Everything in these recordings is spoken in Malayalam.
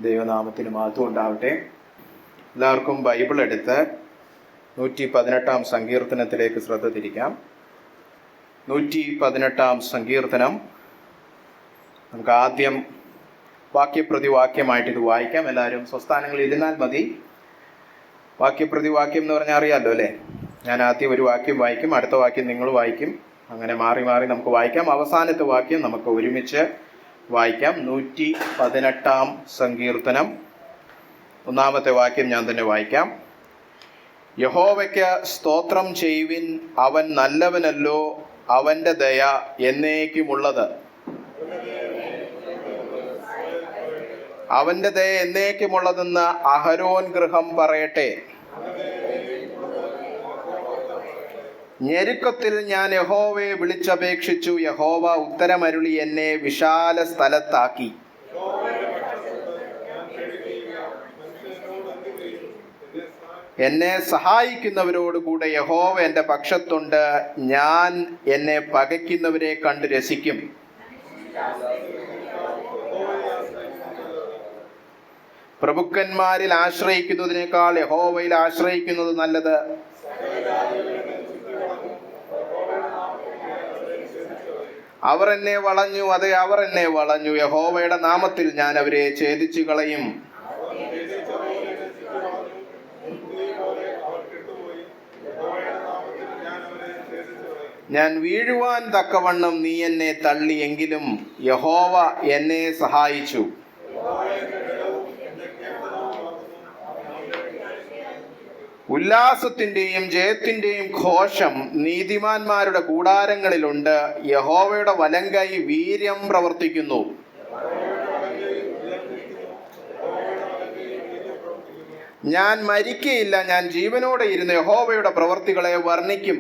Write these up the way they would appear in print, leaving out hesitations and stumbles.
ദൈവനാമത്തിന് മഹത്വം ഉണ്ടാവട്ടെ. എല്ലാവർക്കും ബൈബിൾ എടുത്ത് 118 സങ്കീർത്തനത്തിലേക്ക് ശ്രദ്ധ തിരിക്കാം. 118 സങ്കീർത്തനം നമുക്ക് ആദ്യം വാക്യപ്രതിവാക്യമായിട്ട് ഇത് വായിക്കാം. എല്ലാവരും സ്വസ്ഥാനങ്ങളിൽ ഇരുന്നാൽ മതി. വാക്യപ്രതിവാക്യം എന്ന് പറഞ്ഞാൽ അറിയാമല്ലോ അല്ലേ? ഞാൻ ആദ്യം ഒരു വാക്യം വായിക്കും, അടുത്ത വാക്യം നിങ്ങൾ വായിക്കും, അങ്ങനെ മാറി മാറി നമുക്ക് വായിക്കാം. അവസാനത്തെ വാക്യം നമുക്ക് ഒരുമിച്ച് വായിക്കാം. 118 സങ്കീർത്തനം ഒന്നാമത്തെ വാക്യം ഞാൻ തന്നെ വായിക്കാം. യഹോവയ്ക്ക് സ്തോത്രം ചെയ്യുവിൻ, അവൻ നല്ലവനല്ലോ, അവന്റെ ദയ എന്നേക്കുമുള്ളത്. അവന്റെ ദയ എന്നേക്കുമുള്ളതെന്ന് അഹരോൻ ഗൃഹം പറയട്ടെ. ഞെരുക്കത്തിൽ ഞാൻ യഹോവയെ വിളിച്ചപേക്ഷിച്ചു, യഹോവ ഉത്തരമരുളി എന്നെ വിശാല സ്ഥലത്താക്കി. എന്നെ സഹായിക്കുന്നവരോടുകൂടെ യഹോവ എൻ്റെ പക്ഷത്തുണ്ട്. ഞാൻ എന്നെ പകയ്ക്കുന്നവരെ കണ്ട് രസിക്കും. പ്രഭുക്കന്മാരിൽ ആശ്രയിക്കുന്നതിനേക്കാൾ യഹോവയിൽ ആശ്രയിക്കുന്നത് നല്ലത്. അവർ എന്നെ വളഞ്ഞു, അതെ അവർ എന്നെ വളഞ്ഞു. യഹോവയുടെ നാമത്തിൽ ഞാൻ അവരെ ഛേദിച്ചു കളയും. ഞാൻ വീഴുവാൻ തക്കവണ്ണം നീ എന്നെ തള്ളി, എങ്കിലും യഹോവ എന്നെ സഹായിച്ചു. ഉല്ലാസത്തിന്റെയും ജയത്തിന്റെയും ഘോഷം നീതിമാന്മാരുടെ കൂടാരങ്ങളിലുണ്ട്. യഹോവയുടെ വലങ്കൈ വീര്യം പ്രവർത്തിക്കുന്നു. ഞാൻ മരിക്കയില്ല, ഞാൻ ജീവനോടെ ഇരുന്ന് യഹോവയുടെ പ്രവൃത്തികളെ വർണ്ണിക്കും.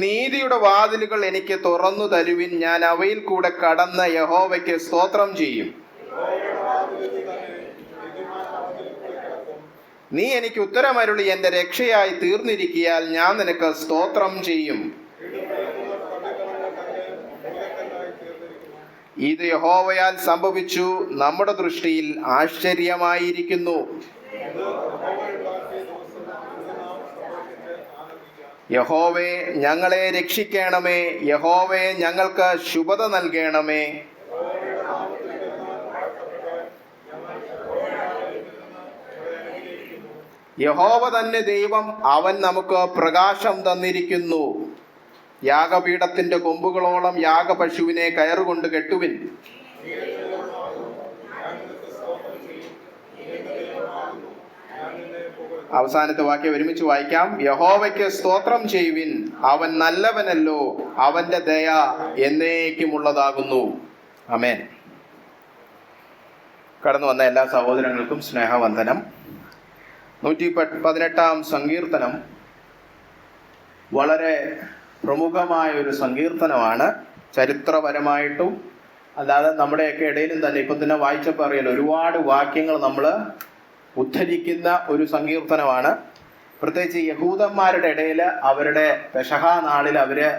നീതിയുടെ വാതിലുകൾ എനിക്ക് തുറന്നു തരുവിൻ, ഞാൻ അവയിൽ കൂടെ കടന്ന് യഹോവയ്ക്ക് സ്തോത്രം ചെയ്യും. നീ എനിക്ക് ഉത്തരമരുളി എന്റെ രക്ഷയായി തീർന്നിരിക്കിയാൽ ഞാൻ നിനക്ക് സ്തോത്രം ചെയ്യും. ഇത് യഹോവയാൽ സംഭവിച്ചു, നമ്മുടെ ദൃഷ്ടിയിൽ ആശ്ചര്യമായിരിക്കുന്നു. യഹോവേ, ഞങ്ങളെ രക്ഷിക്കണമേ. യഹോവേ, ഞങ്ങൾക്ക് ശുഭത നൽകണമേ. യഹോവ തന്നെ ദൈവം, അവൻ നമുക്ക് പ്രകാശം തന്നിരിക്കുന്നു. യാഗപീഠത്തിന്റെ കൊമ്പുകളോളം യാഗപശുവിനെ കയറുകൊണ്ട് കെട്ടുവിൻ. അവസാനത്തെ വാക്യം ഒരുമിച്ച് വായിക്കാം. യഹോവയ്ക്ക് സ്തോത്രം ചെയ്യുവിൻ, അവൻ നല്ലവനല്ലോ, അവന്റെ ദയ എന്നേക്കുമുള്ളതാകുന്നു. ആമേൻ. കടന്നു വന്ന എല്ലാ സഹോദരങ്ങൾക്കും സ്നേഹവന്ദനം. 118 സങ്കീർത്തനം വളരെ പ്രമുഖമായ ഒരു സങ്കീർത്തനമാണ്. ചരിത്രപരമായിട്ടും അല്ലാതെ നമ്മുടെയൊക്കെ ഇടയിലും തന്നെ ഇപ്പം തന്നെ വായിച്ചപ്പോൾ അറിയാലോ, ഒരുപാട് വാക്യങ്ങൾ നമ്മൾ ഉദ്ധരിക്കുന്ന ഒരു സങ്കീർത്തനമാണ്. പ്രത്യേകിച്ച് യഹൂദന്മാരുടെ ഇടയിൽ അവരുടെ പെസഹ നാളിൽ അവര്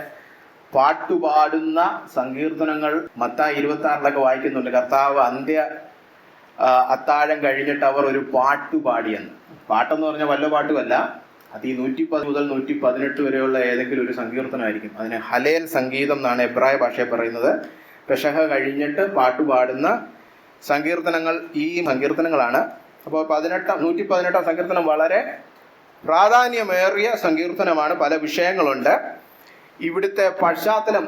പാട്ടുപാടുന്ന സങ്കീർത്തനങ്ങൾ മത്തായി 26 വായിക്കുന്നുണ്ട്. കർത്താവ് അത്താഴം കഴിഞ്ഞിട്ട് അവർ ഒരു പാട്ടു പാടിയെന്ന്. പാട്ടെന്ന് പറഞ്ഞാൽ വല്ല പാട്ടുമല്ല, അത് ഈ 110 മുതൽ 118 വരെയുള്ള ഏതെങ്കിലും ഒരു സങ്കീർത്തനമായിരിക്കും. അതിന് ഹലേൽ സംഗീതം എന്നാണ് എബ്രായ ഭാഷയിൽ പറയുന്നത്. പെസഹ കഴിഞ്ഞിട്ട് പാട്ടുപാടുന്ന സങ്കീർത്തനങ്ങൾ ഈ സങ്കീർത്തനങ്ങളാണ്. അപ്പോൾ 118 സങ്കീർത്തനം വളരെ പ്രാധാന്യമേറിയ സങ്കീർത്തനമാണ്. പല വിഷയങ്ങളുണ്ട്. ഇവിടുത്തെ പശ്ചാത്തലം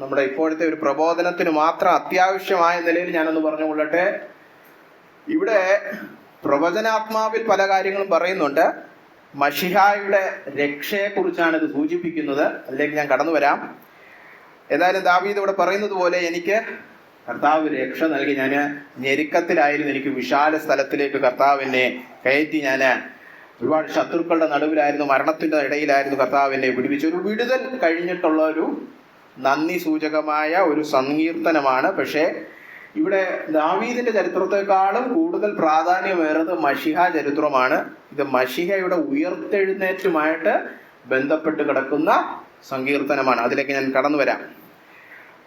നമ്മുടെ ഇപ്പോഴത്തെ ഒരു പ്രബോധനത്തിന് മാത്രം അത്യാവശ്യമായ നിലയിൽ ഞാനൊന്ന് പറഞ്ഞുകൊള്ളട്ടെ. ഇവിടെ പ്രവചനാത്മാവിൽ പല കാര്യങ്ങളും പറയുന്നുണ്ട്. മശിഹായുടെ രക്ഷയെക്കുറിച്ചാണ് ഇത് സൂചിപ്പിക്കുന്നത്. അതിലേക്ക് ഞാൻ കടന്നു വരാം. ഏതായാലും ദാവീദ് ഇവിടെ പറയുന്നത് പോലെ, എനിക്ക് കർത്താവ് രക്ഷ നൽകി. ഞാൻ ഞെരുക്കത്തിലായിരുന്നു, എനിക്ക് വിശാല സ്ഥലത്തിലേക്ക് കർത്താവ് എന്നെ കയറ്റി. ഞാൻ ഒരുപാട് ശത്രുക്കളുടെ നടുവിലായിരുന്നു, മരണത്തിന്റെ ഇടയിലായിരുന്നു. കർത്താവ് എന്നെ വിടുവിച്ചു. ഒരു വിടുതൽ കഴിഞ്ഞിട്ടുള്ള ഒരു നന്ദി സൂചകമായ ഒരു സങ്കീർത്തനമാണ്. പക്ഷേ ഇവിടെ ദാവീദിന്റെ ചരിത്രത്തെക്കാളും കൂടുതൽ പ്രാധാന്യമേറുന്നത് മശിഹ ചരിത്രമാണ്. ഇത് മശിഹയുടെ ഉയർത്തെഴുന്നേറ്റുമായിട്ട് ബന്ധപ്പെട്ട് കിടക്കുന്ന സങ്കീർത്തനമാണ്. അതിലേക്ക് ഞാൻ കടന്നു വരാം.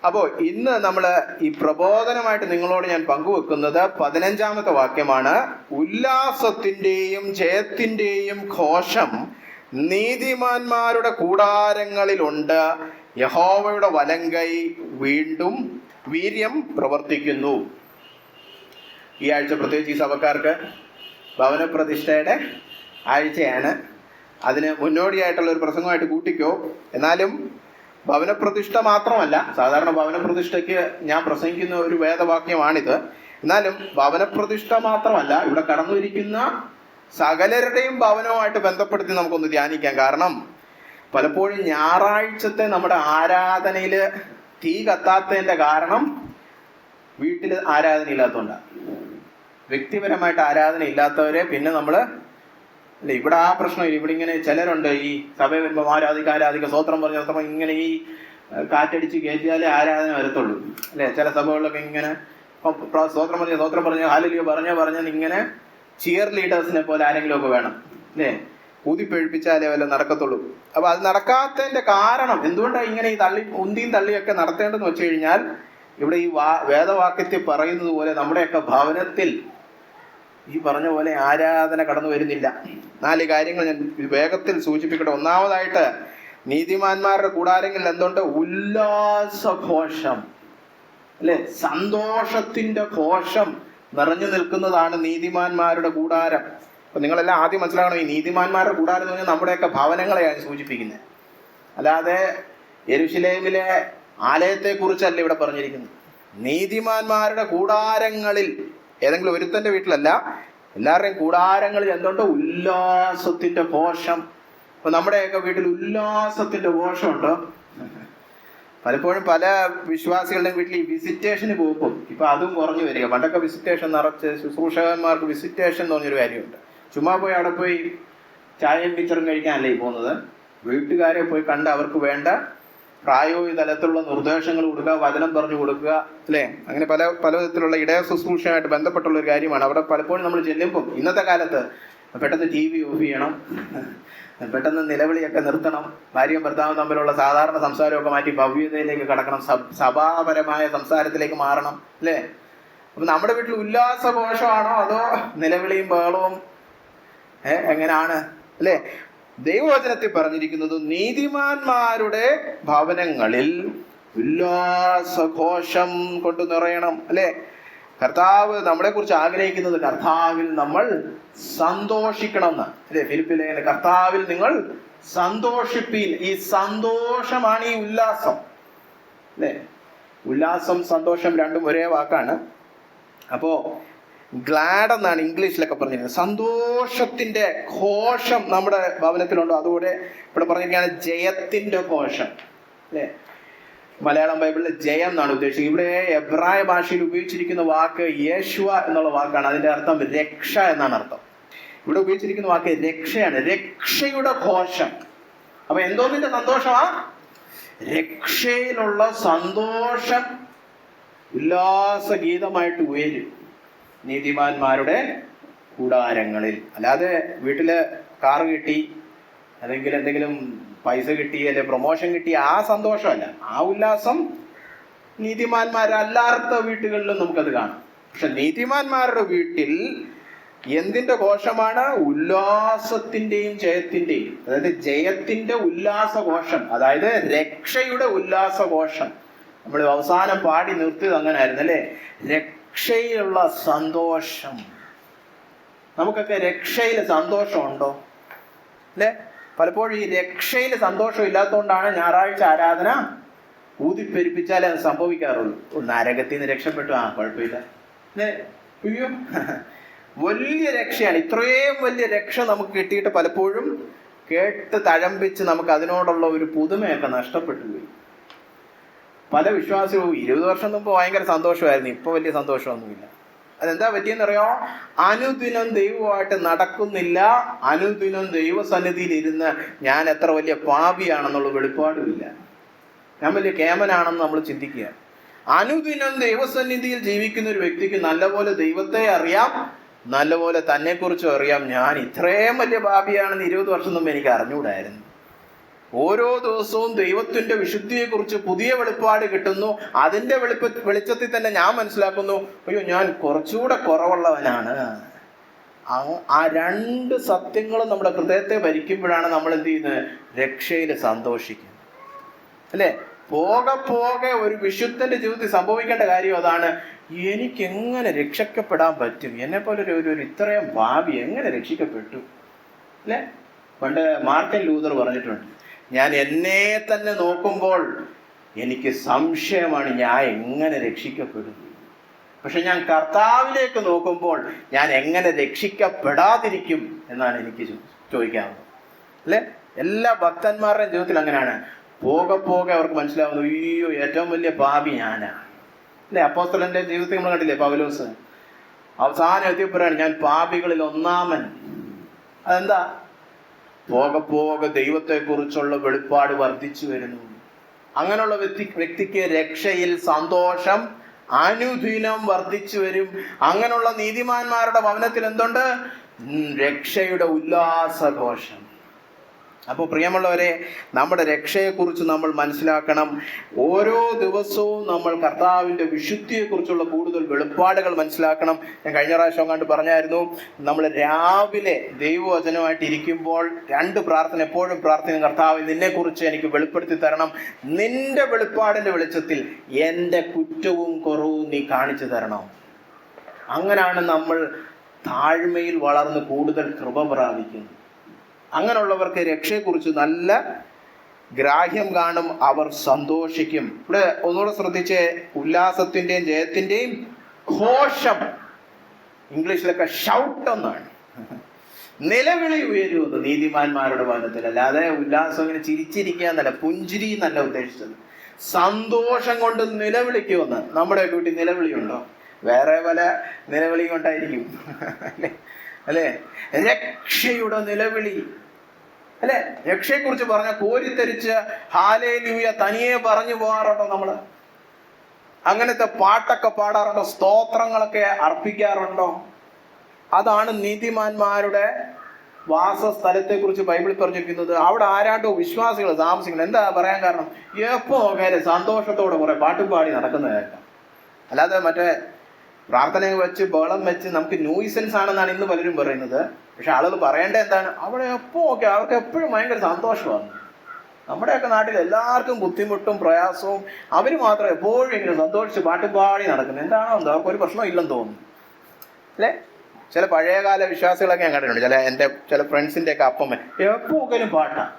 അപ്പോൾ ഇന്ന് നമ്മൾ ഈ പ്രബോധനമായിട്ട് നിങ്ങളോട് ഞാൻ പങ്കുവെക്കുന്നത് 15-ാമത്തെ വാക്യമാണ്. ഉല്ലാസത്തിന്റെയും ജയത്തിന്റെയും ഘോഷം നീതിമാന്മാരുടെ കൂടാരങ്ങളിലുണ്ട്, യഹോവയുടെ വലങ്കൈ വീണ്ടും വീര്യം പ്രവർത്തിക്കുന്നു. ഈ ആഴ്ച പ്രത്യേകിച്ച് ഈ സഭക്കാർക്ക് ഭവനപ്രതിഷ്ഠയുടെ ആഴ്ചയാണ്. അതിന് മുന്നോടിയായിട്ടുള്ള ഒരു പ്രസംഗമായിട്ട് കൂട്ടിക്കോ. എന്നാലും ഭവനപ്രതിഷ്ഠ മാത്രമല്ല, സാധാരണ ഭവനപ്രതിഷ്ഠയ്ക്ക് ഞാൻ പ്രസംഗിക്കുന്ന ഒരു വേദവാക്യമാണിത്. എന്നാലും ഭവനപ്രതിഷ്ഠ മാത്രമല്ല, ഇവിടെ കടന്നിരിക്കുന്ന സകലരുടെയും ഭവനവുമായിട്ട് ബന്ധപ്പെടുത്തി നമുക്കൊന്ന് ധ്യാനിക്കാം. കാരണം പലപ്പോഴും ഞായറാഴ്ചത്തെ നമ്മുടെ ആരാധനയിൽ തീ കത്താത്തതിന്റെ കാരണം വീട്ടിൽ ആരാധന ഇല്ലാത്തതുകൊണ്ടാണ്. വ്യക്തിപരമായിട്ട് ആരാധന ഇല്ലാത്തവരെ പിന്നെ നമ്മള് അല്ലെ, ഇവിടെ ആ പ്രശ്നമില്ല. ഇവിടെ ഇങ്ങനെ ചിലരുണ്ട്, ഈ സഭ വരുമ്പോൾ ആരാധിക്ക സ്വോത്രം പറഞ്ഞ ഇങ്ങനെ ഈ കാറ്റടിച്ച് കയറ്റിയാലേ ആരാധന വരത്തുള്ളൂ അല്ലെ. ചില സഭകളിലൊക്കെ ഇങ്ങനെ സ്വോത്രം പറഞ്ഞ ഹാലലിയോ പറഞ്ഞ ഇങ്ങനെ ചിയർ ലീഡേഴ്സിനെ പോലെ ആരെങ്കിലും ഒക്കെ വേണം അല്ലേ, ഊതിപ്പെഴിപ്പിച്ചാലേ വല്ല നടക്കത്തുള്ളൂ. അപ്പൊ അത് നടക്കാത്തതിന്റെ കാരണം എന്തുകൊണ്ടാണ് ഇങ്ങനെ ഈ ഉന്തിയും തള്ളിയൊക്കെ നടത്തേണ്ടതെന്ന് വെച്ച് കഴിഞ്ഞാൽ, ഇവിടെ ഈ വേദവാക്യത്തിൽ പറയുന്നത് പോലെ നമ്മുടെയൊക്കെ ഭവനത്തിൽ ഈ പറഞ്ഞ പോലെ ആരാധന കടന്നു വരുന്നില്ല. 4 കാര്യങ്ങൾ ഞാൻ വേഗത്തിൽ സൂചിപ്പിക്കട്ടെ. ഒന്നാമതായിട്ട്, നീതിമാന്മാരുടെ കൂടാരങ്ങളിൽ എന്തുണ്ട്? ഉല്ലാസഘോഷം അല്ലെ, സന്തോഷത്തിന്റെ ഘോഷം നിറഞ്ഞു നിൽക്കുന്നതാണ് നീതിമാന്മാരുടെ കൂടാരം. അപ്പൊ നിങ്ങളെല്ലാം ആദ്യം മനസ്സിലാക്കണം, ഈ നീതിമാന്മാരുടെ കൂടാരം എന്ന് പറഞ്ഞാൽ നമ്മുടെയൊക്കെ ഭവനങ്ങളെയാണ് സൂചിപ്പിക്കുന്നത്. അല്ലാതെ യെരൂശലേമിലെ ആലയത്തെ കുറിച്ചല്ല ഇവിടെ പറഞ്ഞിരിക്കുന്നത്. നീതിമാന്മാരുടെ കൂടാരങ്ങളിൽ, ഏതെങ്കിലും ഒരുത്തന്റെ വീട്ടിലല്ല, എല്ലാവരുടെയും കൂടാരങ്ങളിൽ എന്തുണ്ട്? ഉല്ലാസത്തിന്റെ ഘോഷം. അപ്പൊ നമ്മുടെയൊക്കെ വീട്ടിൽ ഉല്ലാസത്തിന്റെ ഘോഷമുണ്ടോ? പലപ്പോഴും പല വിശ്വാസികളുടെയും വീട്ടിൽ ഈ വിസിറ്റേഷന് പോകുമ്പോൾ ഇപ്പൊ അതും കുറഞ്ഞു വരിക. പണ്ടൊക്കെ വിസിറ്റേഷൻ നിറച്ച് ശുശ്രൂഷകന്മാർക്ക് വിസിറ്റേഷൻ എന്ന് പറഞ്ഞൊരു കാര്യമുണ്ട്. ചുമ്മാ പോയി അവിടെ പോയി ചായയും ടീച്ചറും കഴിക്കാനല്ലേ ഈ പോകുന്നത്. വീട്ടുകാരെ പോയി കണ്ട് അവർക്ക് വേണ്ട പ്രായോഗിക തലത്തിലുള്ള നിർദ്ദേശങ്ങൾ കൊടുക്കുക, വചനം പറഞ്ഞു കൊടുക്കുക അല്ലേ. അങ്ങനെ പല വിധത്തിലുള്ള ഇടയ ശുശ്രൂഷയുമായിട്ട് ബന്ധപ്പെട്ടുള്ള ഒരു കാര്യമാണ്. അവിടെ പലപ്പോഴും നമ്മൾ ചെല്ലുമ്പോൾ ഇന്നത്തെ കാലത്ത് പെട്ടെന്ന് TV ഓഫ് ചെയ്യണം, പെട്ടെന്ന് നിലവിളിയൊക്കെ നിർത്തണം, ഭാര്യയും ഭർത്താവും തമ്മിലുള്ള സാധാരണ സംസാരമൊക്കെ മാറ്റി ഭവ്യതയിലേക്ക് കടക്കണം, സഭാപരമായ സംസാരത്തിലേക്ക് മാറണം അല്ലേ. അപ്പൊ നമ്മുടെ വീട്ടിൽ ഉല്ലാസഘോഷമാണോ അതോ നിലവിളിയും ബഹളവും എങ്ങനെയാണ് അല്ലേ? ദൈവവചനത്തിൽ പറഞ്ഞിരിക്കുന്നത് നീതിമാന്മാരുടെ ഭവനങ്ങളിൽ ഉല്ലാസഘോഷം കൊണ്ട് നിറയണം അല്ലെ. കർത്താവ് നമ്മളെ കുറിച്ച് ആഗ്രഹിക്കുന്നത് കർത്താവിൽ നമ്മൾ സന്തോഷിക്കണം എന്ന് അല്ലെ. ഫിലിപ്പിലെ കർത്താവിൽ നിങ്ങൾ സന്തോഷിപ്പീൻ. ഈ സന്തോഷമാണ് ഈ ഉല്ലാസം അല്ലെ. ഉല്ലാസം സന്തോഷം രണ്ടും ഒരേ വാക്കാണ്. അപ്പോ ഗ്ലാഡ് എന്നാണ് ഇംഗ്ലീഷിലൊക്കെ പറഞ്ഞിരിക്കുന്നത്. സന്തോഷത്തിന്റെ ഘോഷം നമ്മുടെ ഭവനത്തിലുണ്ടോ? അതുകൂടെ ഇവിടെ പറഞ്ഞിരിക്കുകയാണ് ജയത്തിന്റെ ഘോഷം അല്ലെ. മലയാളം ബൈബിളിൽ ജയം എന്നാണ് ഉദ്ദേശിക്കുന്നത്. ഇവിടെ എബ്രായ ഭാഷയിൽ ഉപയോഗിച്ചിരിക്കുന്ന വാക്ക് യേശുവ എന്നുള്ള വാക്കാണ്. അതിന്റെ അർത്ഥം രക്ഷ എന്നാണ് അർത്ഥം. ഇവിടെ ഉപയോഗിച്ചിരിക്കുന്ന വാക്ക് രക്ഷയാണ്, രക്ഷയുടെ ഘോഷം. അപ്പൊ എന്തോന്നിന്റെ സന്തോഷമാ? രക്ഷയിലുള്ള സന്തോഷം ഉല്ലാസഗീതമായിട്ട് ഉയരും നീതിമാന്മാരുടെ കൂടാരങ്ങളിൽ. അല്ലാതെ വീട്ടില് കാറ് കിട്ടി, അല്ലെങ്കിൽ എന്തെങ്കിലും പൈസ കിട്ടി, അല്ലെ പ്രൊമോഷൻ കിട്ടി, ആ സന്തോഷമല്ല. ആ ഉല്ലാസം നീതിമാന്മാരല്ലാത്ത വീട്ടുകളിലും നമുക്കത് കാണാം. പക്ഷെ നീതിമാന്മാരുടെ വീട്ടിൽ എന്തിന്റെ ഘോഷമാണ്? ഉല്ലാസത്തിന്റെയും ജയത്തിന്റെയും. അതായത് ജയത്തിന്റെ ഉല്ലാസഘോഷം, അതായത് രക്ഷയുടെ ഉല്ലാസഘോഷം. നമ്മൾ അവസാനം പാടി നിർത്തിയത് അങ്ങനെ ആയിരുന്നു അല്ലെ. രക്ഷയിലുള്ള സന്തോഷം. നമുക്കൊക്കെ രക്ഷയിൽ സന്തോഷമുണ്ടോ അല്ലെ? പലപ്പോഴും ഈ രക്ഷയിൽ സന്തോഷം ഇല്ലാത്തതുകൊണ്ടാണ് ഞായറാഴ്ച ആരാധന ഊതിപ്പെരിപ്പിച്ചാലേ അത് സംഭവിക്കാറുള്ളൂ. നരകത്തിൽ നിന്ന് രക്ഷപ്പെട്ടു, കുഴപ്പമില്ല അല്ലേ. അയ്യോ, വലിയ രക്ഷയാണ്. ഇത്രയും വലിയ രക്ഷ നമുക്ക് കിട്ടിയിട്ട് പലപ്പോഴും കേട്ട് തഴമ്പിച്ച് നമുക്ക് അതിനോടുള്ള ഒരു പുതുമയൊക്കെ നഷ്ടപ്പെട്ടു പോയി. പല വിശ്വാസികളും 20 വർഷം മുമ്പ് ഭയങ്കര സന്തോഷമായിരുന്നു, ഇപ്പൊ വലിയ സന്തോഷമൊന്നുമില്ല. അതെന്താ പറ്റിയെന്നറിയോ? അനുദിനം ദൈവമായിട്ട് നടക്കുന്നില്ല. അനുദിനം ദൈവസന്നിധിയിൽ ഇരുന്ന് ഞാൻ എത്ര വലിയ പാപിയാണെന്നുള്ള വെളിപ്പാടുമില്ല, ഞാൻ വലിയ കേമനാണെന്ന് നമ്മൾ ചിന്തിക്കുക. അനുദിനം ദൈവസന്നിധിയിൽ ജീവിക്കുന്ന ഒരു വ്യക്തിക്ക് നല്ലപോലെ ദൈവത്തെ അറിയാം, നല്ലപോലെ തന്നെ കുറിച്ചും അറിയാം. ഞാൻ ഇത്രയും വലിയ പാപിയാണെന്ന് 20 വർഷം മുമ്പ് എനിക്ക് അറിഞ്ഞുകൂടായിരുന്നു. ഓരോ ദിവസവും ദൈവത്തിന്റെ വിശുദ്ധിയെക്കുറിച്ച് പുതിയ വെളിപ്പാട് കിട്ടുന്നു. അതിന്റെ വെളിച്ചത്തിൽ തന്നെ ഞാൻ മനസ്സിലാക്കുന്നു, അയ്യോ ഞാൻ കുറച്ചുകൂടെ കുറവുള്ളവനാണ്. ആ രണ്ട് സത്യങ്ങളും നമ്മുടെ ഹൃദയത്തെ ഭരിക്കുമ്പോഴാണ് നമ്മൾ എന്ത് ചെയ്യുന്നത്? രക്ഷയിൽ സന്തോഷിക്കുന്നത്. അല്ലെ? പോകെ ഒരു വിശുദ്ധന്റെ ജീവിതത്തിൽ സംഭവിക്കേണ്ട കാര്യം അതാണ്. എനിക്ക് എങ്ങനെ രക്ഷിക്കപ്പെടാൻ പറ്റും? എന്നെ പോലെ ഒരു ഇത്രയും ഭാവി എങ്ങനെ രക്ഷിക്കപ്പെട്ടു? അല്ലെ? പണ്ട് മാർട്ടിൻ ലൂതർ പറഞ്ഞിട്ടുണ്ട്, ഞാൻ എന്നെ തന്നെ നോക്കുമ്പോൾ എനിക്ക് സംശയമാണ് ഞാൻ എങ്ങനെ രക്ഷിക്കപ്പെടും. പക്ഷെ ഞാൻ കർത്താവിലേക്ക് നോക്കുമ്പോൾ ഞാൻ എങ്ങനെ രക്ഷിക്കപ്പെടാതിരിക്കും എന്നാണ് എനിക്ക് ചോദിക്കാവുന്നത്. അല്ലെ? എല്ലാ ഭക്തന്മാരുടെയും ജീവിതത്തിൽ അങ്ങനെയാണ്. പോകെ അവർക്ക് മനസ്സിലാവുന്നു, അയ്യോ ഏറ്റവും വലിയ പാപി ഞാനാണ്. അല്ലെ? അപ്പോസ്തലന്റെ ജീവിതത്തിൽ നമ്മൾ കണ്ടില്ലേ, പൗലോസ് അവസാനം എത്തിയപ്പോഴാണ് ഞാൻ പാപികളിൽ ഒന്നാമൻ. അതെന്താ? പോകെ ദൈവത്തെക്കുറിച്ചുള്ള വെളിപ്പാട് വർദ്ധിച്ചു വരുന്നു. അങ്ങനെയുള്ള വ്യക്തിക്ക് രക്ഷയിൽ സന്തോഷം അനുദിനം വർദ്ധിച്ചു വരും. അങ്ങനെയുള്ള നീതിമാന്മാരുടെ ഭവനത്തിൽ എന്തുണ്ട്? രക്ഷയുടെ ഉല്ലാസഘോഷം. അപ്പോൾ പ്രിയമുള്ളവരെ, നമ്മുടെ രക്ഷയെക്കുറിച്ച് നമ്മൾ മനസ്സിലാക്കണം. ഓരോ ദിവസവും നമ്മൾ കർത്താവിൻ്റെ വിശുദ്ധിയെക്കുറിച്ചുള്ള കൂടുതൽ വെളിപ്പാടുകൾ മനസ്സിലാക്കണം. ഞാൻ കഴിഞ്ഞ പ്രാവശ്യം കണ്ട് പറഞ്ഞായിരുന്നു, നമ്മൾ രാവിലെ ദൈവവചനമായിട്ട് ഇരിക്കുമ്പോൾ രണ്ട് പ്രാർത്ഥന എപ്പോഴും പ്രാർത്ഥന, കർത്താവ് നിന്നെക്കുറിച്ച് എനിക്ക് വെളിപ്പെടുത്തി തരണം. നിന്റെ വെളിപ്പാടിൻ്റെ വെളിച്ചത്തിൽ എൻ്റെ കുറ്റവും കുറവും നീ കാണിച്ചു തരണം. അങ്ങനെയാണ് നമ്മൾ താഴ്മയിൽ വളർന്ന് കൂടുതൽ കൃപ പ്രാപിക്കുന്നത്. അങ്ങനെയുള്ളവർക്ക് രക്ഷയെക്കുറിച്ച് നല്ല ഗ്രാഹ്യം കാണും, അവർ സന്തോഷിക്കും. ഇവിടെ ഒന്നുകൂടെ ശ്രദ്ധിച്ച്, ഉല്ലാസത്തിന്റെയും ജയത്തിന്റെയും ഘോഷം, ഇംഗ്ലീഷിലൊക്കെ ഷൗട്ട് എന്നാണ്. നിലവിളി ഉയരുന്നത് നീതിമാന്മാരുടെ ഭവനത്തിൽ. അല്ലാതെ ഉല്ലാസം ഇങ്ങനെ ചിരിച്ചിരിക്കുക എന്നല്ല, പുഞ്ചിരി എന്നല്ല ഉദ്ദേശിച്ചത്. സന്തോഷം കൊണ്ട് നിലവിളിക്കുമെന്ന്. നമ്മുടെ വീട്ടിൽ നിലവിളിയുണ്ടോ? വേറെ പല നിലവിളി കൊണ്ടായിരിക്കും. അല്ലെ? രക്ഷയുടെ നിലവിളി. അല്ലെ? രക്ഷയെക്കുറിച്ച് പറഞ്ഞ കോരിത്തരിച്ച് ഹാലേലൂയ തനിയെ പറഞ്ഞു പോകാറുണ്ടോ നമ്മള്? അങ്ങനത്തെ പാട്ടൊക്കെ പാടാറുണ്ടോ? സ്തോത്രങ്ങളൊക്കെ അർപ്പിക്കാറുണ്ടോ? അതാണ് നീതിമാന്മാരുടെ വാസസ്ഥലത്തെ കുറിച്ച് ബൈബിളിൽ പറഞ്ഞിരിക്കുന്നത്. അവിടെ ആരാണ്ടോ വിശ്വാസികൾ താമസിക്കുന്നത്. എന്താ പറയാൻ കാരണം? എപ്പോ നോക്കിയാലും സന്തോഷത്തോടെ കുറെ പാട്ടും പാടി നടക്കുന്ന കേൾക്കാം. അല്ലാതെ മറ്റേ പ്രാർത്ഥന വെച്ച് ബഹളം വെച്ച് നമുക്ക് ന്യൂയിസൻസ് ആണെന്നാണ് ഇന്ന് പലരും പറയുന്നത്. പക്ഷെ ആളുകൾ പറയേണ്ടത് എന്താണ്? അവിടെ എപ്പോ ഓക്കെ, അവർക്ക് എപ്പോഴും ഭയങ്കര സന്തോഷമാണ്. നമ്മുടെയൊക്കെ നാട്ടിൽ എല്ലാവർക്കും ബുദ്ധിമുട്ടും പ്രയാസവും, അവർ മാത്രം എപ്പോഴും ഇങ്ങനെ സന്തോഷിച്ച് പാട്ടും പാടി നടക്കുന്നത്. എന്താണോ എന്തോ, അവർക്കൊരു പ്രശ്നം ഇല്ലെന്ന് തോന്നുന്നു. അല്ലെ? ചില പഴയകാല വിശ്വാസികളൊക്കെ ഞാൻ കണ്ടിട്ടുണ്ട്. എൻ്റെ ചില ഫ്രണ്ട്സിൻ്റെ ഒക്കെ അപ്പമ്മ എപ്പോഴും പാട്ടാണ്.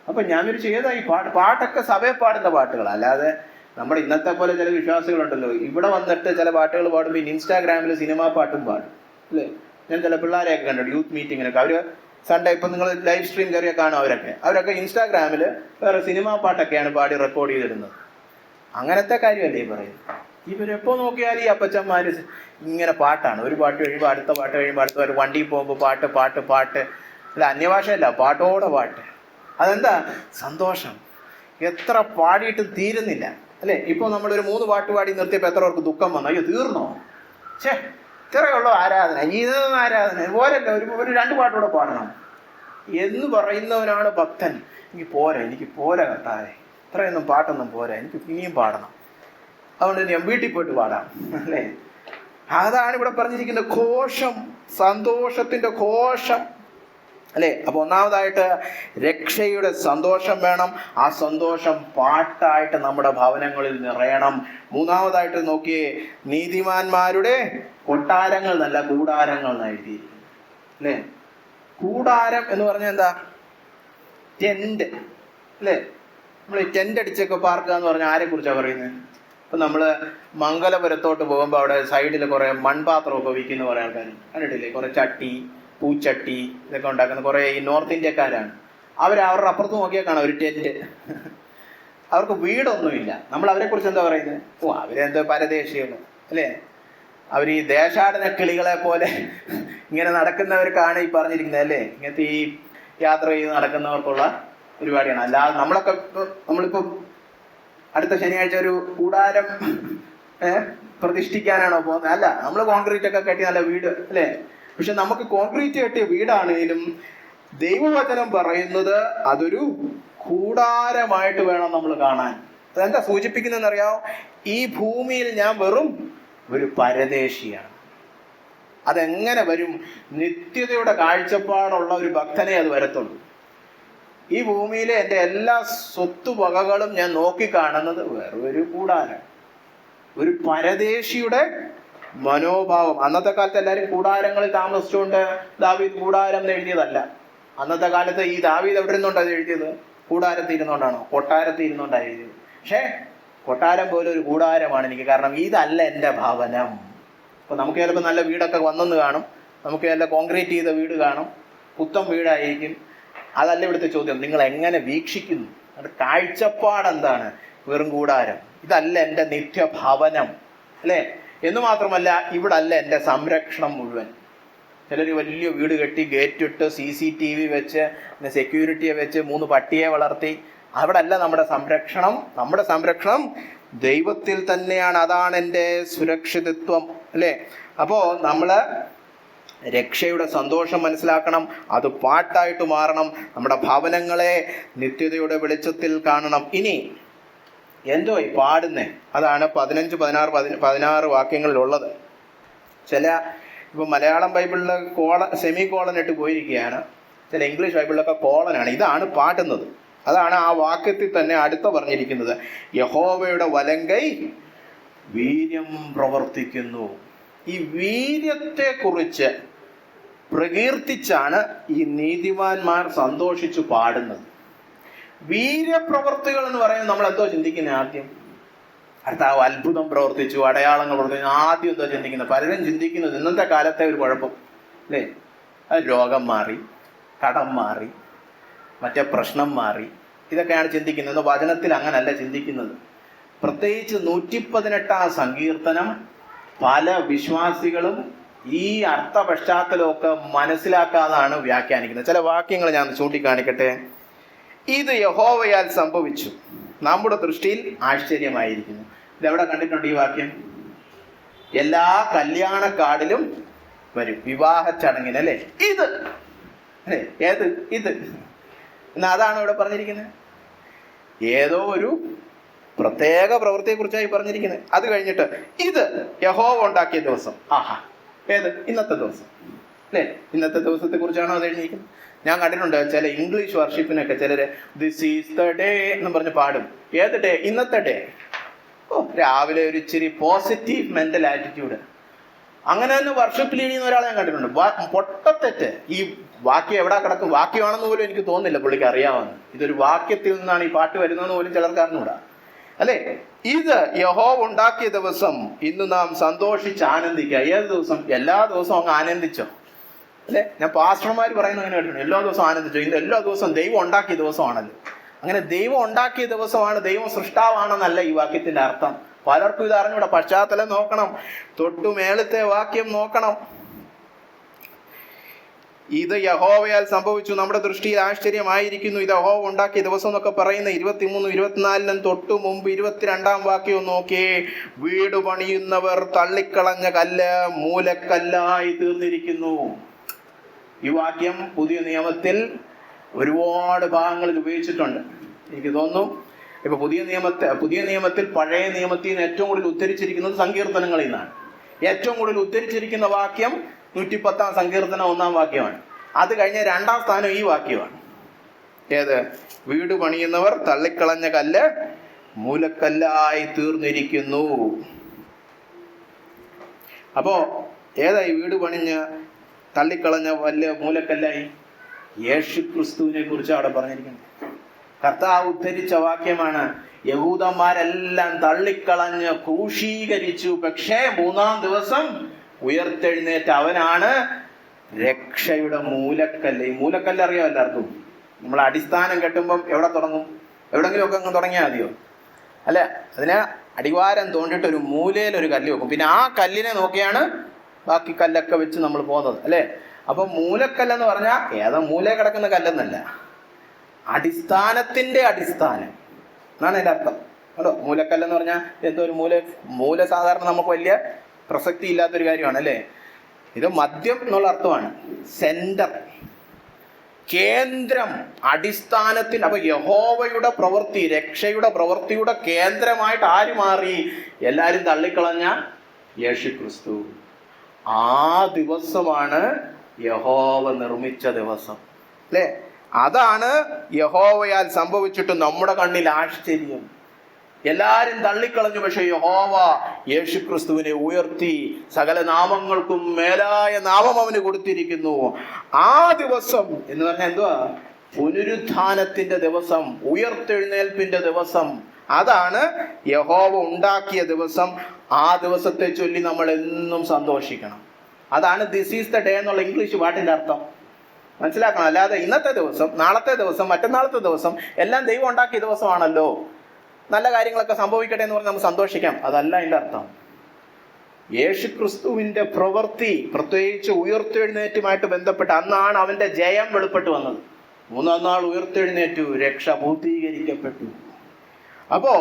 അപ്പൊ ഞാൻ ഒരു ചെയ്താ ഈ പാട്ടൊക്കെ സഭയെ പാടുന്ന പാട്ടുകളാണ്. അല്ലാതെ നമ്മുടെ ഇന്നത്തെ പോലെ ചില വിശ്വാസികളുണ്ടല്ലോ, ഇവിടെ വന്നിട്ട് ചില പാട്ടുകൾ പാടുമ്പോൾ ഇൻസ്റ്റാഗ്രാമിൽ സിനിമാ പാട്ടും പാടും. അല്ലേ? ഞാൻ ചില പിള്ളേരെയൊക്കെ കണ്ടിട്ടുണ്ട് യൂത്ത് മീറ്റിങ്ങിനൊക്കെ. അവര് സൺഡേ ഇപ്പം നിങ്ങൾ ലൈവ് സ്ട്രീം കയറിയാൽ കാണും. അവരൊക്കെ ഇൻസ്റ്റാഗ്രാമിൽ വേറെ സിനിമാ പാട്ടൊക്കെയാണ് പാടി റെക്കോർഡ് ചെയ്തിടുന്നത്. അങ്ങനത്തെ കാര്യമല്ലേ ഈ പറയുന്നത്? ഇവരെപ്പോ നോക്കിയാൽ ഈ അപ്പച്ചന്മാര് ഇങ്ങനെ പാട്ടാണ്. ഒരു പാട്ട് കഴിയുമ്പോൾ അടുത്ത പാട്ട് കഴിയുമ്പോൾ അടുത്ത പാട്ട്, വണ്ടിയിൽ പോകുമ്പോൾ പാട്ട്. അല്ല, അന്യഭാഷയല്ല, പാട്ടോടെ പാട്ട്. അതെന്താ? സന്തോഷം. എത്ര പാടിയിട്ടും തീരുന്നില്ല. അല്ലെ? ഇപ്പൊ നമ്മളൊരു 3 പാട്ട് പാടി നിർത്തിയപ്പോൾ എത്ര പേർക്ക് ദുഃഖം വന്നു? അയ്യോ തീർന്നോ? ഇത്രയുള്ളൂ ആരാധന, ഇതൊന്നും ആരാധന പോരല്ലോ, ഒരു 2 പാട്ടുകൂടെ പാടണം എന്ന് പറയുന്നവനാണ് ഭക്തൻ. എനിക്ക് പോരാ കർത്താവേ, ഇത്രയൊന്നും പാട്ടൊന്നും പോരാ, എനിക്ക് ഇനിയും പാടണം, അതുകൊണ്ട് ഞാൻ വീട്ടിൽ പോയിട്ട് പാടാം. അല്ലേ? അതാണ് ഇവിടെ പറഞ്ഞിരിക്കുന്ന ഘോഷം, സന്തോഷത്തിന്റെ ഘോഷം. അല്ലെ? അപ്പൊ ഒന്നാമതായിട്ട് രക്ഷയുടെ സന്തോഷം വേണം. ആ സന്തോഷം പാട്ടായിട്ട് നമ്മുടെ ഭവനങ്ങളിൽ നിറയണം. മൂന്നാമതായിട്ട് നോക്കിയേ, നീതിമാന്മാരുടെ കൊട്ടാരങ്ങൾ നല്ല കൂടാരങ്ങൾ എഴുതിയിരിക്കുന്നു. അല്ലെ? കൂടാരം എന്ന് പറഞ്ഞാൽ എന്താ? ടെന്റ്. അല്ലെ? നമ്മൾ ടെന്റ് അടിച്ചൊക്കെ പാർക്കുക എന്ന് പറഞ്ഞാൽ ആരെ കുറിച്ചാണ് പറയുന്നത്? ഇപ്പൊ നമ്മള് മംഗലപുരത്തോട്ട് പോകുമ്പോൾ അവിടെ സൈഡിൽ കുറെ മൺപാത്രമൊക്കെ വിൽക്കുന്ന കുറെ ആൾക്കാർ കണ്ടിട്ടില്ലേ? കുറെ ചട്ടി, പൂച്ചട്ടി ഇതൊക്കെ ഉണ്ടാക്കുന്ന കുറെ ഈ നോർത്ത് ഇന്ത്യക്കാരാണ്. അവരുടെ അപ്പുറത്ത് നോക്കിയാൽ കാണാം ഒരു ടെന്റ്. അവർക്ക് വീടൊന്നുമില്ല. നമ്മൾ അവരെ കുറിച്ച് എന്താ പറയുന്നത്? അവരെന്തോ പരദേശികൾ. അല്ലേ? അവർ ഈ ദേശാടന കിളികളെ പോലെ ഇങ്ങനെ നടക്കുന്നവർക്കാണ് ഈ പറഞ്ഞിരിക്കുന്നത്. അല്ലേ? ഇങ്ങനത്തെ ഈ യാത്ര ചെയ്ത് നടക്കുന്നവർക്കുള്ള പരിപാടിയാണ്. അല്ലാതെ നമ്മളിപ്പോ അടുത്ത ശനിയാഴ്ച ഒരു കൂടാരം പ്രതിഷ്ഠിക്കാനാണോ പോകുന്നത്? അല്ല, നമ്മൾ കോൺക്രീറ്റ് ഒക്കെ കെട്ടി നല്ല വീട്. അല്ലേ? പക്ഷെ നമുക്ക് കോൺക്രീറ്റ് കെട്ടിയ വീടാണെങ്കിലും ദൈവവചനം പറയുന്നത് അതൊരു കൂടാരമായിട്ട് വേണം നമ്മൾ കാണാൻ. അതെന്താ സൂചിപ്പിക്കുന്നതെന്ന് അറിയാമോ? ഈ ഭൂമിയിൽ ഞാൻ വെറും ഒരു പരദേശിയാണ്. അതെങ്ങനെ വരും? നിത്യതയുടെ കാഴ്ചപ്പാടുള്ള ഒരു ഭക്തനെ അത് വരത്തുള്ളൂ. ഈ ഭൂമിയിലെ എൻ്റെ എല്ലാ സ്വത്തുവകകളും ഞാൻ നോക്കിക്കാണുന്നത് വേറെ ഒരു കൂടാരം, ഒരു പരദേശിയുടെ മനോഭാവം. അന്നത്തെ കാലത്ത് എല്ലാവരും കൂടാരങ്ങളിൽ താമസിച്ചുകൊണ്ട് ദാവീദ് കൂടാരം എന്ന് എഴുതിയതല്ല. അന്നത്തെ കാലത്ത് ഈ ദാവീദ് എവിടെ ഇരുന്നുകൊണ്ടാണ് അത് എഴുതിയത്? കൂടാരത്തിൽ ഇരുന്നുകൊണ്ടാണോ? കൊട്ടാരത്തിൽ ഇരുന്നുകൊണ്ടാണ് എഴുതിയത്. പക്ഷേ കൊട്ടാരം പോലെ ഒരു കൂടാരമാണ് എനിക്ക്, കാരണം ഇതല്ല എൻ്റെ ഭവനം. അപ്പൊ നമുക്ക് ചിലപ്പോൾ നല്ല വീടൊക്കെ വന്നെന്ന് കാണും, നമുക്ക് നല്ല കോൺക്രീറ്റ് ചെയ്ത വീട് കാണും, പുത്തൻ വീടായിരിക്കും. അതല്ല ഇവിടുത്തെ ചോദ്യം. നിങ്ങൾ എങ്ങനെ വീക്ഷിക്കുന്നു? അത് കാഴ്ചപ്പാട് എന്താണ്? വെറും കൂടാരം. ഇതല്ല എൻ്റെ നിത്യഭവനം, അല്ലേ? എന്ന് മാത്രമല്ല, ഇവിടെ അല്ല എൻ്റെ സംരക്ഷണം മുഴുവൻ. ചിലർ വലിയ വീട് കെട്ടി, ഗേറ്റ് ഇട്ട്, CCTV വെച്ച്, പിന്നെ സെക്യൂരിറ്റിയെ വെച്ച്, 3 പട്ടിയെ വളർത്തി. അവിടെ അല്ല നമ്മുടെ സംരക്ഷണം. നമ്മുടെ സംരക്ഷണം ദൈവത്തിൽ തന്നെയാണ്. അതാണ് എൻ്റെ സുരക്ഷിതത്വം, അല്ലേ? അപ്പോ നമ്മള് രക്ഷയുടെ സന്തോഷം മനസ്സിലാക്കണം. അത് പാട്ടായിട്ട് മാറണം. നമ്മുടെ ഭവനങ്ങളെ നിത്യതയുടെ വെളിച്ചത്തിൽ കാണണം. ഇനി എന്തോ ഈ പാടുന്നേ? അതാണ് 15, 16 വാക്യങ്ങളിലുള്ളത്. ഇപ്പൊ മലയാളം ബൈബിളിൽ സെമി കോളൻ ഇട്ട് പോയിരിക്കുകയാണ്. ചില ഇംഗ്ലീഷ് ബൈബിളിലൊക്കെ കോളനാണ്. ഇതാണ് പാട്ടുന്നത്. അതാണ് ആ വാക്യത്തിൽ തന്നെ അടുത്ത പറഞ്ഞിരിക്കുന്നത്. യഹോവയുടെ വലങ്കൈ വീര്യം പ്രവർത്തിക്കുന്നു. ഈ വീര്യത്തെ കുറിച്ച് പ്രകീർത്തിച്ചാണ് ഈ നീതിമാന്മാർ സന്തോഷിച്ചു പാടുന്നത്. വീര്യപ്രവർത്തികൾ എന്ന് പറയുന്നത് നമ്മൾ എന്തോ ചിന്തിക്കുന്നത്? ആദ്യം കർത്താവ് അത്ഭുതം പ്രവർത്തിച്ചു, അടയാളങ്ങൾ പ്രവർത്തിച്ചു. ആദ്യം എന്തോ ചിന്തിക്കുന്നത്? പലരും ചിന്തിക്കുന്നത് ഇന്നത്തെ കാലത്തെ ഒരു കുഴപ്പം, അല്ലേ? അത് രോഗം മാറി, കടം മാറി, മറ്റേ പ്രശ്നം മാറി, ഇതൊക്കെയാണ് ചിന്തിക്കുന്നത്. വചനത്തിൽ അങ്ങനല്ല ചിന്തിക്കുന്നത്. പ്രത്യേകിച്ച് 118 സങ്കീർത്തനം പല വിശ്വാസികളും ഈ അർത്ഥ പശ്ചാത്തലമൊക്കെ മനസ്സിലാക്കാതാണ് വ്യാഖ്യാനിക്കുന്നത്. ചില വാക്യങ്ങൾ ഞാൻ ചൂണ്ടിക്കാണിക്കട്ടെ. ഇത് യഹോവയാൽ സംഭവിച്ചു, നമ്മുടെ ദൃഷ്ടിയിൽ ആശ്ചര്യമായിരിക്കുന്നു. ഇതെവിടെ കണ്ടിട്ടുണ്ട് ഈ വാക്യം? എല്ലാ കല്യാണ കാർഡിലും വരും, വിവാഹ ചടങ്ങിന്, അല്ലേ? ഇത്, അല്ലേ? ഏത് ഇത്? എന്നാ അതാണ് ഇവിടെ പറഞ്ഞിരിക്കുന്നത്. ഏതോ ഒരു പ്രത്യേക പ്രവൃത്തിയെ കുറിച്ചായി പറഞ്ഞിരിക്കുന്നത്. അത് കഴിഞ്ഞിട്ട് ഇത് യഹോവ ഉണ്ടാക്കിയ ദിവസം. ആഹാ, ഏത്? ഇന്നത്തെ ദിവസം, അല്ലേ? ഇന്നത്തെ ദിവസത്തെ കുറിച്ചാണോ അത് എഴുതിയിരിക്കുന്നത്? ഞാൻ കണ്ടിട്ടുണ്ട് ചില ഇംഗ്ലീഷ് വർഷിപ്പിനൊക്കെ ചിലര് ദിസ് ഈസ് ദ ഡേ എന്ന് പറഞ്ഞ് പാടും. ഏത് ഡേ? ഇന്നത്തെ ഡേ. ഓ, രാവിലെ ഒരു ഇച്ചിരി പോസിറ്റീവ് മെന്റൽ ആറ്റിറ്റ്യൂഡ്. അങ്ങനെ തന്നെ വർഷിപ്പ് ലീഡ് ചെയ്യുന്ന ഒരാളെ ഞാൻ കണ്ടിട്ടുണ്ട്. പൊട്ടത്തെറ്റ്. ഈ വാക്യം എവിടെ കിടക്കും? വാക്യമാണെന്ന് പോലും എനിക്ക് തോന്നുന്നില്ല പുള്ളിക്ക് അറിയാമെന്ന്. ഇതൊരു വാക്യത്തിൽ നിന്നാണ് ഈ പാട്ട് വരുന്നതെന്ന് പോലും ചിലർക്ക് അറിഞ്ഞൂടാ, അല്ലേ? ഇത് യഹോവ ഉണ്ടാക്കിയ ദിവസം, ഇന്ന് നാം സന്തോഷിച്ച് ആനന്ദിക്കുക. ഏത് ദിവസം? എല്ലാ ദിവസവും അങ്ങ് ആനന്ദിച്ചോ, അല്ലെ? ഞാൻ പാസ്റ്റർമാർ പറയുന്നത് അങ്ങനെ കേട്ടിട്ടുണ്ട്. എല്ലാ ദിവസവും ആനന്ദിച്ചോ. ഇത് എല്ലാ ദിവസവും ദൈവം ഉണ്ടാക്കിയ ദിവസമാണല്ലോ. അങ്ങനെ ദൈവം ഉണ്ടാക്കിയ ദിവസമാണ്, ദൈവം സൃഷ്ടാവാണെന്നല്ല ഈ വാക്യത്തിന്റെ അർത്ഥം. പലർക്കും ഇത് അറിഞ്ഞൂടെ. പശ്ചാത്തലം നോക്കണം, തൊട്ടുമേളത്തെ വാക്യം നോക്കണം. ഇത് യഹോവയാൽ സംഭവിച്ചു, നമ്മുടെ ദൃഷ്ടിയിൽ ആശ്ചര്യമായിരിക്കുന്നു, ഇത് യഹോവ ഉണ്ടാക്കിയ ദിവസം എന്നൊക്കെ പറയുന്ന 23, 24 തൊട്ടു മുമ്പ് 22 വാക്യവും നോക്കിയേ. വീട് പണിയുന്നവർ തള്ളിക്കളഞ്ഞ കല്ല് മൂലക്കല്ലായി തീർന്നിരിക്കുന്നു. ഈ വാക്യം പുതിയ നിയമത്തിൽ ഒരുപാട് ഭാഗങ്ങളിൽ ഉപയോഗിച്ചിട്ടുണ്ട്. എനിക്ക് തോന്നുന്നു ഇപ്പൊ പുതിയ നിയമത്തിൽ പഴയ നിയമത്തിൽ നിന്ന് ഏറ്റവും കൂടുതൽ ഉദ്ധരിച്ചിരിക്കുന്നത് സങ്കീർത്തനങ്ങളിൽ നിന്നാണ്. ഏറ്റവും കൂടുതൽ ഉദ്ധരിച്ചിരിക്കുന്ന വാക്യം 110 സങ്കീർത്തനം 1 വാക്യമാണ്. അത് കഴിഞ്ഞ 2ാം സ്ഥാനം ഈ വാക്യമാണ്. ഏത്? വീട് പണിയുന്നവർ തള്ളിക്കളഞ്ഞ കല്ല് മൂലക്കല്ലായി തീർന്നിരിക്കുന്നു. അപ്പോ ഏതായി വീട് പണിഞ്ഞ് തള്ളിക്കളഞ്ഞ വല്ല മൂലക്കല്ലായി? യേശു ക്രിസ്തുവിനെ കുറിച്ച് അവിടെ പറഞ്ഞിരിക്കുന്നത്. കർത്താവ് ഉദ്ധരിച്ച വാക്യമാണ്. യഹൂദന്മാരെല്ലാം തള്ളിക്കളഞ്ഞ് ക്രൂശീകരിച്ചു, പക്ഷേ 3-ാം ദിവസം ഉയർത്തെഴുന്നേറ്റ അവനാണ് രക്ഷയുടെ മൂലക്കല്ല്. ഈ മൂലക്കല്ല് അറിയാം എല്ലാവർക്കും. നമ്മൾ അടിസ്ഥാനം കെട്ടുമ്പം എവിടെ തുടങ്ങും? എവിടെങ്കിലും ഒക്കെ അങ്ങ് തുടങ്ങിയാൽ മതിയോ? അല്ല, അതിനെ അടിവാരം തോണ്ടിട്ട് ഒരു മൂലയിൽ ഒരു കല്ല് വെക്കും. പിന്നെ ആ കല്ലിനെ നോക്കിയാണ് ബാക്കി കല്ലൊക്കെ വെച്ച് നമ്മൾ പോകുന്നത്, അല്ലേ? അപ്പൊ മൂലക്കല്ലെന്ന് പറഞ്ഞാൽ ഏതോ മൂലയിൽ കിടക്കുന്ന കല്ലെന്നല്ല, അടിസ്ഥാനത്തിന്റെ അടിസ്ഥാനം എന്നാണ് എൻ്റെ അർത്ഥം. കേട്ടോ, മൂലക്കല്ലെന്ന് പറഞ്ഞാൽ എന്തോ ഒരു മൂല സാധാരണ നമുക്ക് വലിയ പ്രസക്തി ഇല്ലാത്തൊരു കാര്യമാണ്, അല്ലേ? ഇത് മദ്യം എന്നുള്ള അർത്ഥമാണ്. സെന്റർ, കേന്ദ്രം, അടിസ്ഥാനത്തിൽ. അപ്പൊ യഹോവയുടെ പ്രവൃത്തി, രക്ഷയുടെ പ്രവൃത്തിയുടെ കേന്ദ്രമായിട്ട് ആര് മാറി? എല്ലാരും തള്ളിക്കളഞ്ഞ യേശുക്രിസ്തു. ആ ദിവസമാണ് യഹോവ നിർമ്മിച്ച ദിവസം, അല്ലേ? അതാണ് യഹോവയാൽ സംഭവിച്ചിട്ട് നമ്മുടെ കണ്ണിൽ ആശ്ചര്യം. എല്ലാരും തള്ളിക്കളഞ്ഞു, പക്ഷെ യഹോവ യേശുക്രിസ്തുവിനെ ഉയർത്തി. സകല നാമങ്ങൾക്കും മേലായ നാമം അവന് കൊടുത്തിരിക്കുന്നു. ആ ദിവസം എന്ന് പറഞ്ഞാൽ എന്തുവാ? പുനരുത്ഥാനത്തിന്റെ ദിവസം, ഉയർത്തെഴുന്നേൽപ്പിന്റെ ദിവസം. അതാണ് യഹോവ ഉണ്ടാക്കിയ ദിവസം. ആ ദിവസത്തെ ചൊല്ലി നമ്മൾ എന്നും സന്തോഷിക്കണം. അതാണ് ദിസ് ഈസ് ദ ഡേ എന്നുള്ള ഇംഗ്ലീഷ് പാട്ടിന്റെ അർത്ഥം. മനസ്സിലാക്കണം. അല്ലാതെ ഇന്നത്തെ ദിവസം, നാളത്തെ ദിവസം, മറ്റന്നാളത്തെ ദിവസം എല്ലാം ദൈവം ഉണ്ടാക്കിയ ദിവസമാണല്ലോ, നല്ല കാര്യങ്ങളൊക്കെ സംഭവിക്കട്ടെ എന്ന് പറഞ്ഞ് നമുക്ക് സന്തോഷിക്കാം, അതല്ല അതിൻ്റെ അർത്ഥം. യേശുക്രിസ്തുവിന്റെ പ്രവൃത്തി, പ്രത്യേകിച്ച് ഉയർത്തെഴുന്നേറ്റുമായിട്ട് ബന്ധപ്പെട്ട് അന്നാണ് അവന്റെ ജയം വെളിപ്പെട്ട് വന്നത്. 3-ാം നാൾ ഉയർത്തെഴുന്നേറ്റു, രക്ഷ പൂർത്തീകരിക്കപ്പെട്ടു. അപ്പോ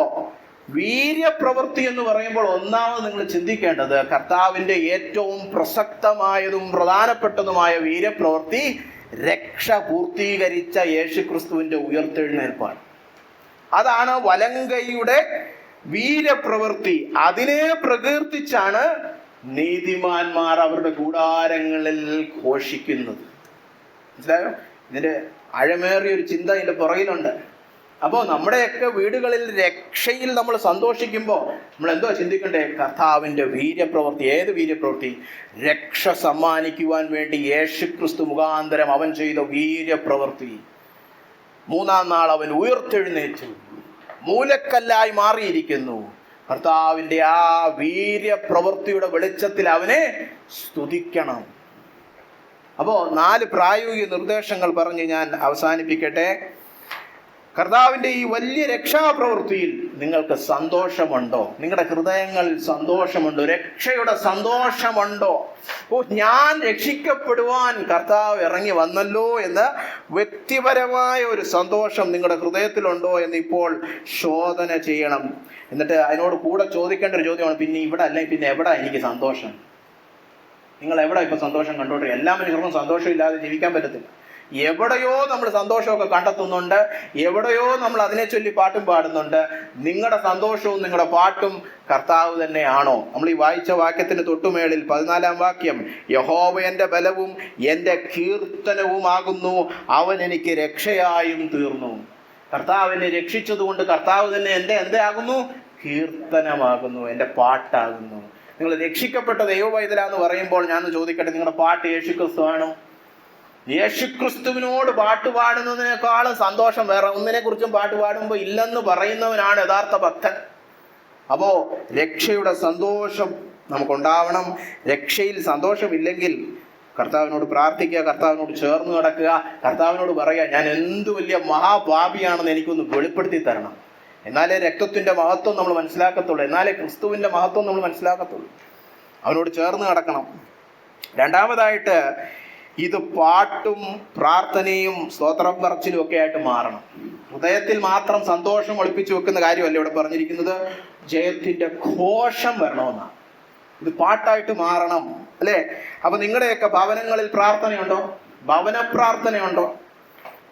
വീര്യപ്രവൃത്തി എന്ന് പറയുമ്പോൾ ഒന്നാമത് നിങ്ങൾ ചിന്തിക്കേണ്ടത് കർത്താവിന്റെ ഏറ്റവും പ്രസക്തമായതും പ്രധാനപ്പെട്ടതുമായ വീര്യപ്രവൃത്തി രക്ഷ പൂർത്തീകരിച്ച യേശുക്രിസ്തുവിന്റെ ഉയർത്തെഴുന്നേൽപ്പാണ്. അതാണ് വലങ്കൈയുടെ വീര്യപ്രവൃത്തി. അതിനെ പ്രകീർത്തിച്ചാണ് നീതിമാന്മാർ അവരുടെ കൂടാരങ്ങളിൽ ഘോഷിക്കുന്നത്. മനസ്സിലായോ? ഇതിന്റെ ആഴമേറിയ ഒരു ചിന്ത ഇതിന്റെ പുറകിലുണ്ട്. അപ്പോൾ നമ്മുടെയൊക്കെ വീടുകളിൽ രക്ഷയിൽ നമ്മൾ സന്തോഷിക്കുമ്പോൾ നമ്മൾ എന്തോ ചിന്തിക്കണ്ടേ? കർത്താവിന്റെ വീര്യപ്രവൃത്തി. ഏത് വീര്യപ്രവൃത്തി? രക്ഷ സമ്മാനിക്കുവാൻ വേണ്ടി യേശുക്രിസ്തു മുഖാന്തരം അവൻ ചെയ്ത വീര്യപ്രവൃത്തി. 3-ാം നാൾ അവൻ ഉയർത്തെഴുന്നേറ്റു, മൂലക്കല്ലായി മാറിയിരിക്കുന്നു. കർത്താവിന്റെ ആ വീര്യപ്രവൃത്തിയുടെ വെളിച്ചത്തിൽ അവനെ സ്തുതിക്കണം. അപ്പോ 4 പ്രായോഗിക നിർദ്ദേശങ്ങൾ പറഞ്ഞ് ഞാൻ അവസാനിപ്പിക്കട്ടെ. കർത്താവിന്റെ ഈ വലിയ രക്ഷാപ്രവൃത്തിയിൽ നിങ്ങൾക്ക് സന്തോഷമുണ്ടോ? നിങ്ങളുടെ ഹൃദയങ്ങളിൽ സന്തോഷമുണ്ടോ? രക്ഷയുടെ സന്തോഷമുണ്ടോ? ഞാൻ രക്ഷിക്കപ്പെടുവാൻ കർത്താവ് ഇറങ്ങി വന്നല്ലോ എന്ന വ്യക്തിപരമായ ഒരു സന്തോഷം നിങ്ങളുടെ ഹൃദയത്തിലുണ്ടോ എന്ന് ഇപ്പോൾ ശോധന ചെയ്യണം. എന്നിട്ട് അതിനോട് കൂടെ ചോദിക്കേണ്ട ഒരു ചോദ്യമാണ്, പിന്നെ ഇവിടെ അല്ലെങ്കിൽ പിന്നെ എവിടെ എനിക്ക് സന്തോഷം? നിങ്ങൾ എവിടെ ഇപ്പൊ സന്തോഷം കണ്ടോട്ടെ? എല്ലാ മനുഷ്യർക്കും സന്തോഷം ഇല്ലാതെ ജീവിക്കാൻ പറ്റത്തില്ല. എവിടെയോ നമ്മൾ സന്തോഷമൊക്കെ കണ്ടെത്തുന്നുണ്ട്, എവിടെയോ നമ്മൾ അതിനെ ചൊല്ലി പാട്ടും പാടുന്നുണ്ട്. നിങ്ങളുടെ സന്തോഷവും നിങ്ങളുടെ പാട്ടും കർത്താവ് തന്നെയാണോ? നമ്മൾ ഈ വായിച്ച വാക്യത്തിന് തൊട്ടുമേളിൽ 14-ാം വാക്യം, യഹോവ എന്റെ ബലവും എന്റെ കീർത്തനവുമാകുന്നു, അവൻ എനിക്ക് രക്ഷയായും തീർന്നു. കർത്താവിനെ രക്ഷിച്ചതുകൊണ്ട് കർത്താവ് തന്നെ എന്റെ എന്താകുന്നു? കീർത്തനമാകുന്നു, എന്റെ പാട്ടാകുന്നു. നിങ്ങൾ രക്ഷിക്കപ്പെട്ട ദൈവവൈതലാന്ന് പറയുമ്പോൾ ഞാൻ ചോദിക്കട്ടെ, നിങ്ങളുടെ പാട്ട് യേശുക്രിസ്തു ആണോ? യേശുക്രിസ്തുവിനോട് പാട്ട് പാടുന്നതിനേക്കാളും സന്തോഷം വേറെ ഒന്നിനെ കുറിച്ചും പാട്ട് പാടുമ്പോൾ ഇല്ലെന്ന് പറയുന്നവനാണ് യഥാർത്ഥ ഭക്തൻ. അപ്പോ രക്ഷയുടെ സന്തോഷം നമുക്കുണ്ടാവണം. രക്ഷയിൽ സന്തോഷമില്ലെങ്കിൽ കർത്താവിനോട് പ്രാർത്ഥിക്കുക, കർത്താവിനോട് ചേർന്ന് നടക്കുക, കർത്താവിനോട് പറയുക, ഞാൻ എന്ത് വലിയ മഹാപാപിയാണെന്ന് എനിക്കൊന്ന് വെളിപ്പെടുത്തി തരണം. എന്നാലേ രക്തത്തിന്റെ മഹത്വം നമ്മൾ മനസ്സിലാക്കത്തുള്ളൂ, എന്നാലേ ക്രിസ്തുവിന്റെ മഹത്വം നമ്മൾ മനസ്സിലാക്കത്തുള്ളൂ. അവനോട് ചേർന്ന് നടക്കണം. രണ്ടാമതായിട്ട് ഇത് പാട്ടും പ്രാർത്ഥനയും സ്തോത്രം പറച്ചിലും ഒക്കെ ആയിട്ട് മാറണം. ഹൃദയത്തിൽ മാത്രം സന്തോഷം ഒളിപ്പിച്ചു വെക്കുന്ന കാര്യമല്ല ഇവിടെ പറഞ്ഞിരിക്കുന്നത്, ജയത്തിന്റെ ഘോഷം വരണമെന്നാണ്. ഇത് പാട്ടായിട്ട് മാറണം, അല്ലേ? അപ്പൊ നിങ്ങളുടെയൊക്കെ ഭവനങ്ങളിൽ പ്രാർത്ഥനയുണ്ടോ? ഭവന പ്രാർത്ഥനയുണ്ടോ?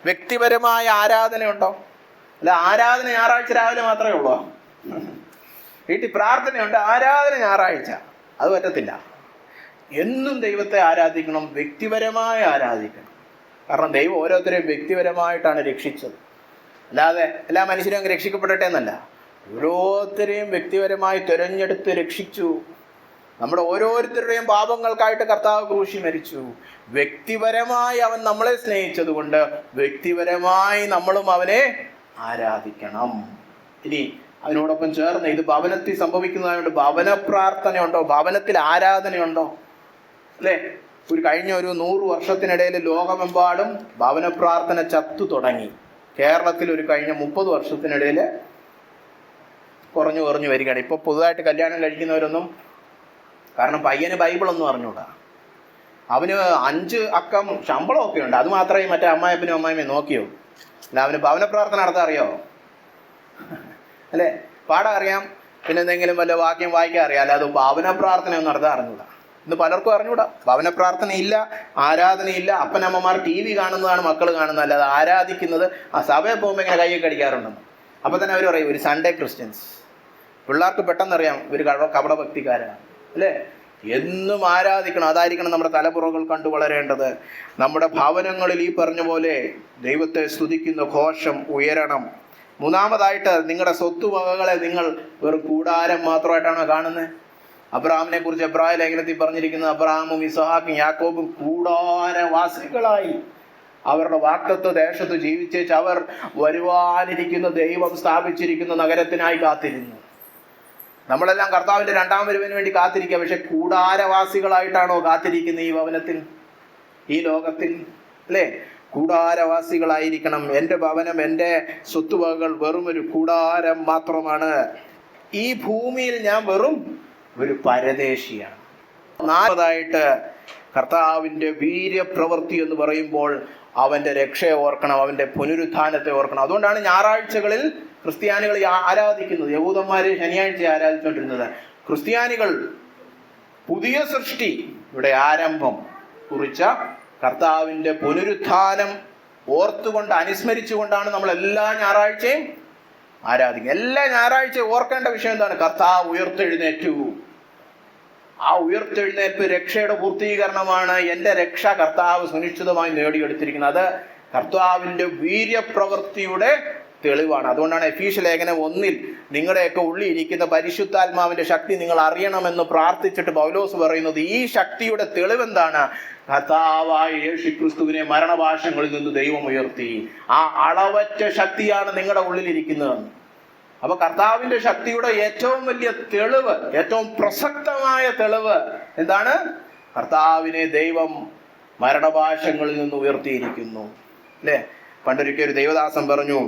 വ്യക്തിപരമായ ആരാധനയുണ്ടോ? അല്ല, ആരാധന ഞായറാഴ്ച രാവിലെ മാത്രമേ ഉള്ളൂ. വീട്ടിൽ പ്രാർത്ഥനയുണ്ട്, ആരാധന ഞായറാഴ്ച, അത് പറ്റത്തില്ല. എന്നും ദൈവത്തെ ആരാധിക്കണം, വ്യക്തിപരമായി ആരാധിക്കണം. കാരണം ദൈവം ഓരോരുത്തരെയും വ്യക്തിപരമായിട്ടാണ് രക്ഷിച്ചത്. അല്ലാതെ എല്ലാ മനുഷ്യരും അങ്ങ് രക്ഷിക്കപ്പെടട്ടെ എന്നല്ല, ഓരോരുത്തരെയും വ്യക്തിപരമായി തിരഞ്ഞെടുത്ത് രക്ഷിച്ചു. നമ്മുടെ ഓരോരുത്തരുടെയും പാപങ്ങൾക്കായിട്ട് കർത്താവ് ക്രൂശിൽ മരിച്ചു. വ്യക്തിപരമായി അവൻ നമ്മളെ സ്നേഹിച്ചത് കൊണ്ട് വ്യക്തിപരമായി നമ്മളും അവനെ ആരാധിക്കണം. ഇനി അതിനോടൊപ്പം ചേർന്ന് ഇത് ഭവനത്തിൽ സംഭവിക്കുന്നതായതുകൊണ്ട് ഭവന പ്രാർത്ഥനയുണ്ടോ? ഭവനത്തിൽ ആരാധനയുണ്ടോ? അല്ലേ? കഴിഞ്ഞ ഒരു 100 വർഷത്തിനിടയിൽ ലോകമെമ്പാടും ഭവന പ്രാർത്ഥന ചത്തു തുടങ്ങി. കേരളത്തിൽ കഴിഞ്ഞ 30 വർഷത്തിനിടയിൽ കുറഞ്ഞു വരികയാണ്. ഇപ്പൊ പുതുതായിട്ട് കല്യാണം കഴിക്കുന്നവരൊന്നും, കാരണം പയ്യന് ബൈബിളൊന്നും അറിഞ്ഞൂടാ, അവന് 5 അക്കം ശമ്പളമൊക്കെ ഉണ്ട്, അത് മാത്രമേ മറ്റേ അമ്മായപ്പനും അമ്മായിമ്മയും നോക്കിയോ. അല്ല, അവന് ഭവന പ്രാർത്ഥന നടത്താൻ അറിയോ? അല്ലേ? പാടാൻ അറിയാം, പിന്നെ എന്തെങ്കിലും വല്ല വാക്യം വായിക്കാൻ അറിയാം, അല്ലാതെ ഭവന പ്രാർത്ഥനയൊന്നും നടത്താൻ അറിഞ്ഞൂടാ. ഇന്ന് പലർക്കും അറിഞ്ഞൂടാ. ഭവന പ്രാർത്ഥനയില്ല, ആരാധനയില്ല. അപ്പനമ്മമാർ TV കാണുന്നതാണ് മക്കൾ കാണുന്നത്, അല്ലാതെ ആരാധിക്കുന്നത് ആ സഭയിൽ പോകുമ്പോൾ ഇങ്ങനെ കൈയൊക്കെ അടിക്കാറുണ്ടെന്ന്. അപ്പൊ തന്നെ അവർ പറയും ഒരു സൺഡേ ക്രിസ്ത്യൻസ്. പിള്ളേർക്ക് പെട്ടെന്നറിയാം ഇവർ കപട ഭക്തിക്കാരാണ് അല്ലേ. എന്നും ആരാധിക്കണം, അതായിരിക്കണം നമ്മുടെ തലമുറകൾ കണ്ടു വളരേണ്ടത്. നമ്മുടെ ഭവനങ്ങളിൽ ഈ പറഞ്ഞ പോലെ ദൈവത്തെ സ്തുതിക്കുന്ന ഘോഷം ഉയരണം. മൂന്നാമതായിട്ട്, നിങ്ങളുടെ സ്വത്തുവകകളെ നിങ്ങൾ വെറും കൂടാരം മാത്രമായിട്ടാണോ കാണുന്നത്? അബ്രഹാമിനെ കുറിച്ച് എബ്രായ ലേഖനത്തിൽ പറഞ്ഞിരിക്കുന്നത്, അബ്രഹാമും ഇസ്ഹാക്കും യാക്കോബും കൂടാരവാസികളായി അവരുടെ വാഗ്ദത്ത ദേശത്ത് ജീവിച്ചേച്ച് അവർ വരുവാനിരിക്കുന്ന ദൈവം സ്ഥാപിച്ചിരിക്കുന്ന നഗരത്തിനായി കാത്തിരുന്നു. നമ്മളെല്ലാം കർത്താവിന്റെ രണ്ടാം വരവിന് വേണ്ടി കാത്തിരിക്കുക. പക്ഷെ കൂടാരവാസികളായിട്ടാണോ കാത്തിരിക്കുന്നത് ഈ ഭവനത്തിൽ, ഈ ലോകത്തിൽ? അല്ലേ? കൂടാരവാസികളായിരിക്കണം. എൻ്റെ ഭവനം, എൻ്റെ സ്വത്തുവകകൾ വെറും ഒരു കൂടാരം മാത്രമാണ്. ഈ ഭൂമിയിൽ ഞാൻ വെറും ഒരു പരദേശിയാണ്. നാലാമതായിട്ട്, കർത്താവിൻ്റെ വീര്യപ്രവൃത്തി എന്ന് പറയുമ്പോൾ അവൻ്റെ രക്ഷയെ ഓർക്കണം, അവൻ്റെ പുനരുത്ഥാനത്തെ ഓർക്കണം. അതുകൊണ്ടാണ് ഞായറാഴ്ചകളിൽ ക്രിസ്ത്യാനികൾ ആരാധിക്കുന്നത്. യഹൂദന്മാര് ശനിയാഴ്ച ആരാധിച്ചുകൊണ്ടിരുന്നത്. ക്രിസ്ത്യാനികൾ പുതിയ സൃഷ്ടി, ഇവിടെ ആരംഭം കുറിച്ച കർത്താവിൻ്റെ പുനരുത്ഥാനം ഓർത്തുകൊണ്ട് അനുസ്മരിച്ചുകൊണ്ടാണ് നമ്മൾ എല്ലാ ഞായറാഴ്ചയും ആരാധിക്കുക. എല്ലാ ഞായറാഴ്ചയും ഓർക്കേണ്ട വിഷയം എന്താണ്? കർത്താവ് ഉയർത്തെഴുന്നേറ്റു. ആ ഉയർത്തെഴുന്നേൽപ്പ് രക്ഷയുടെ പൂർത്തീകരണമാണ്. എൻ്റെ രക്ഷ കർത്താവ് സുനിശ്ചിതമായി നേടിയെടുത്തിരിക്കുന്നത്. അത് കർത്താവിൻ്റെ വീര്യപ്രവൃത്തിയുടെ തെളിവാണ്. അതുകൊണ്ടാണ് എഫീസ്യ ലേഖനം 1 നിങ്ങളുടെയൊക്കെ ഉള്ളിൽ ഇരിക്കുന്ന പരിശുദ്ധാത്മാവിന്റെ ശക്തി നിങ്ങൾ അറിയണമെന്ന് പ്രാർത്ഥിച്ചിട്ട് പൗലോസ് പറയുന്നത്, ഈ ശക്തിയുടെ തെളിവെന്താണ്? കർത്താവായ യേശുക്രിസ്തുവിനെ മരണപാശങ്ങളിൽ നിന്ന് ദൈവം ഉയർത്തി. ആ അളവറ്റ ശക്തിയാണ് നിങ്ങളുടെ ഉള്ളിലിരിക്കുന്നത്. അപ്പൊ കർത്താവിന്റെ ശക്തിയുടെ ഏറ്റവും വലിയ തെളിവ്, ഏറ്റവും പ്രസക്തമായ തെളിവ് എന്താണ്? കർത്താവിനെ ദൈവം മരണപാശങ്ങളിൽ നിന്ന് ഉയർത്തിയിരിക്കുന്നു. അല്ലേ? പണ്ടൊരിക്കൽ ഒരു ദൈവദാസൻ പറഞ്ഞു,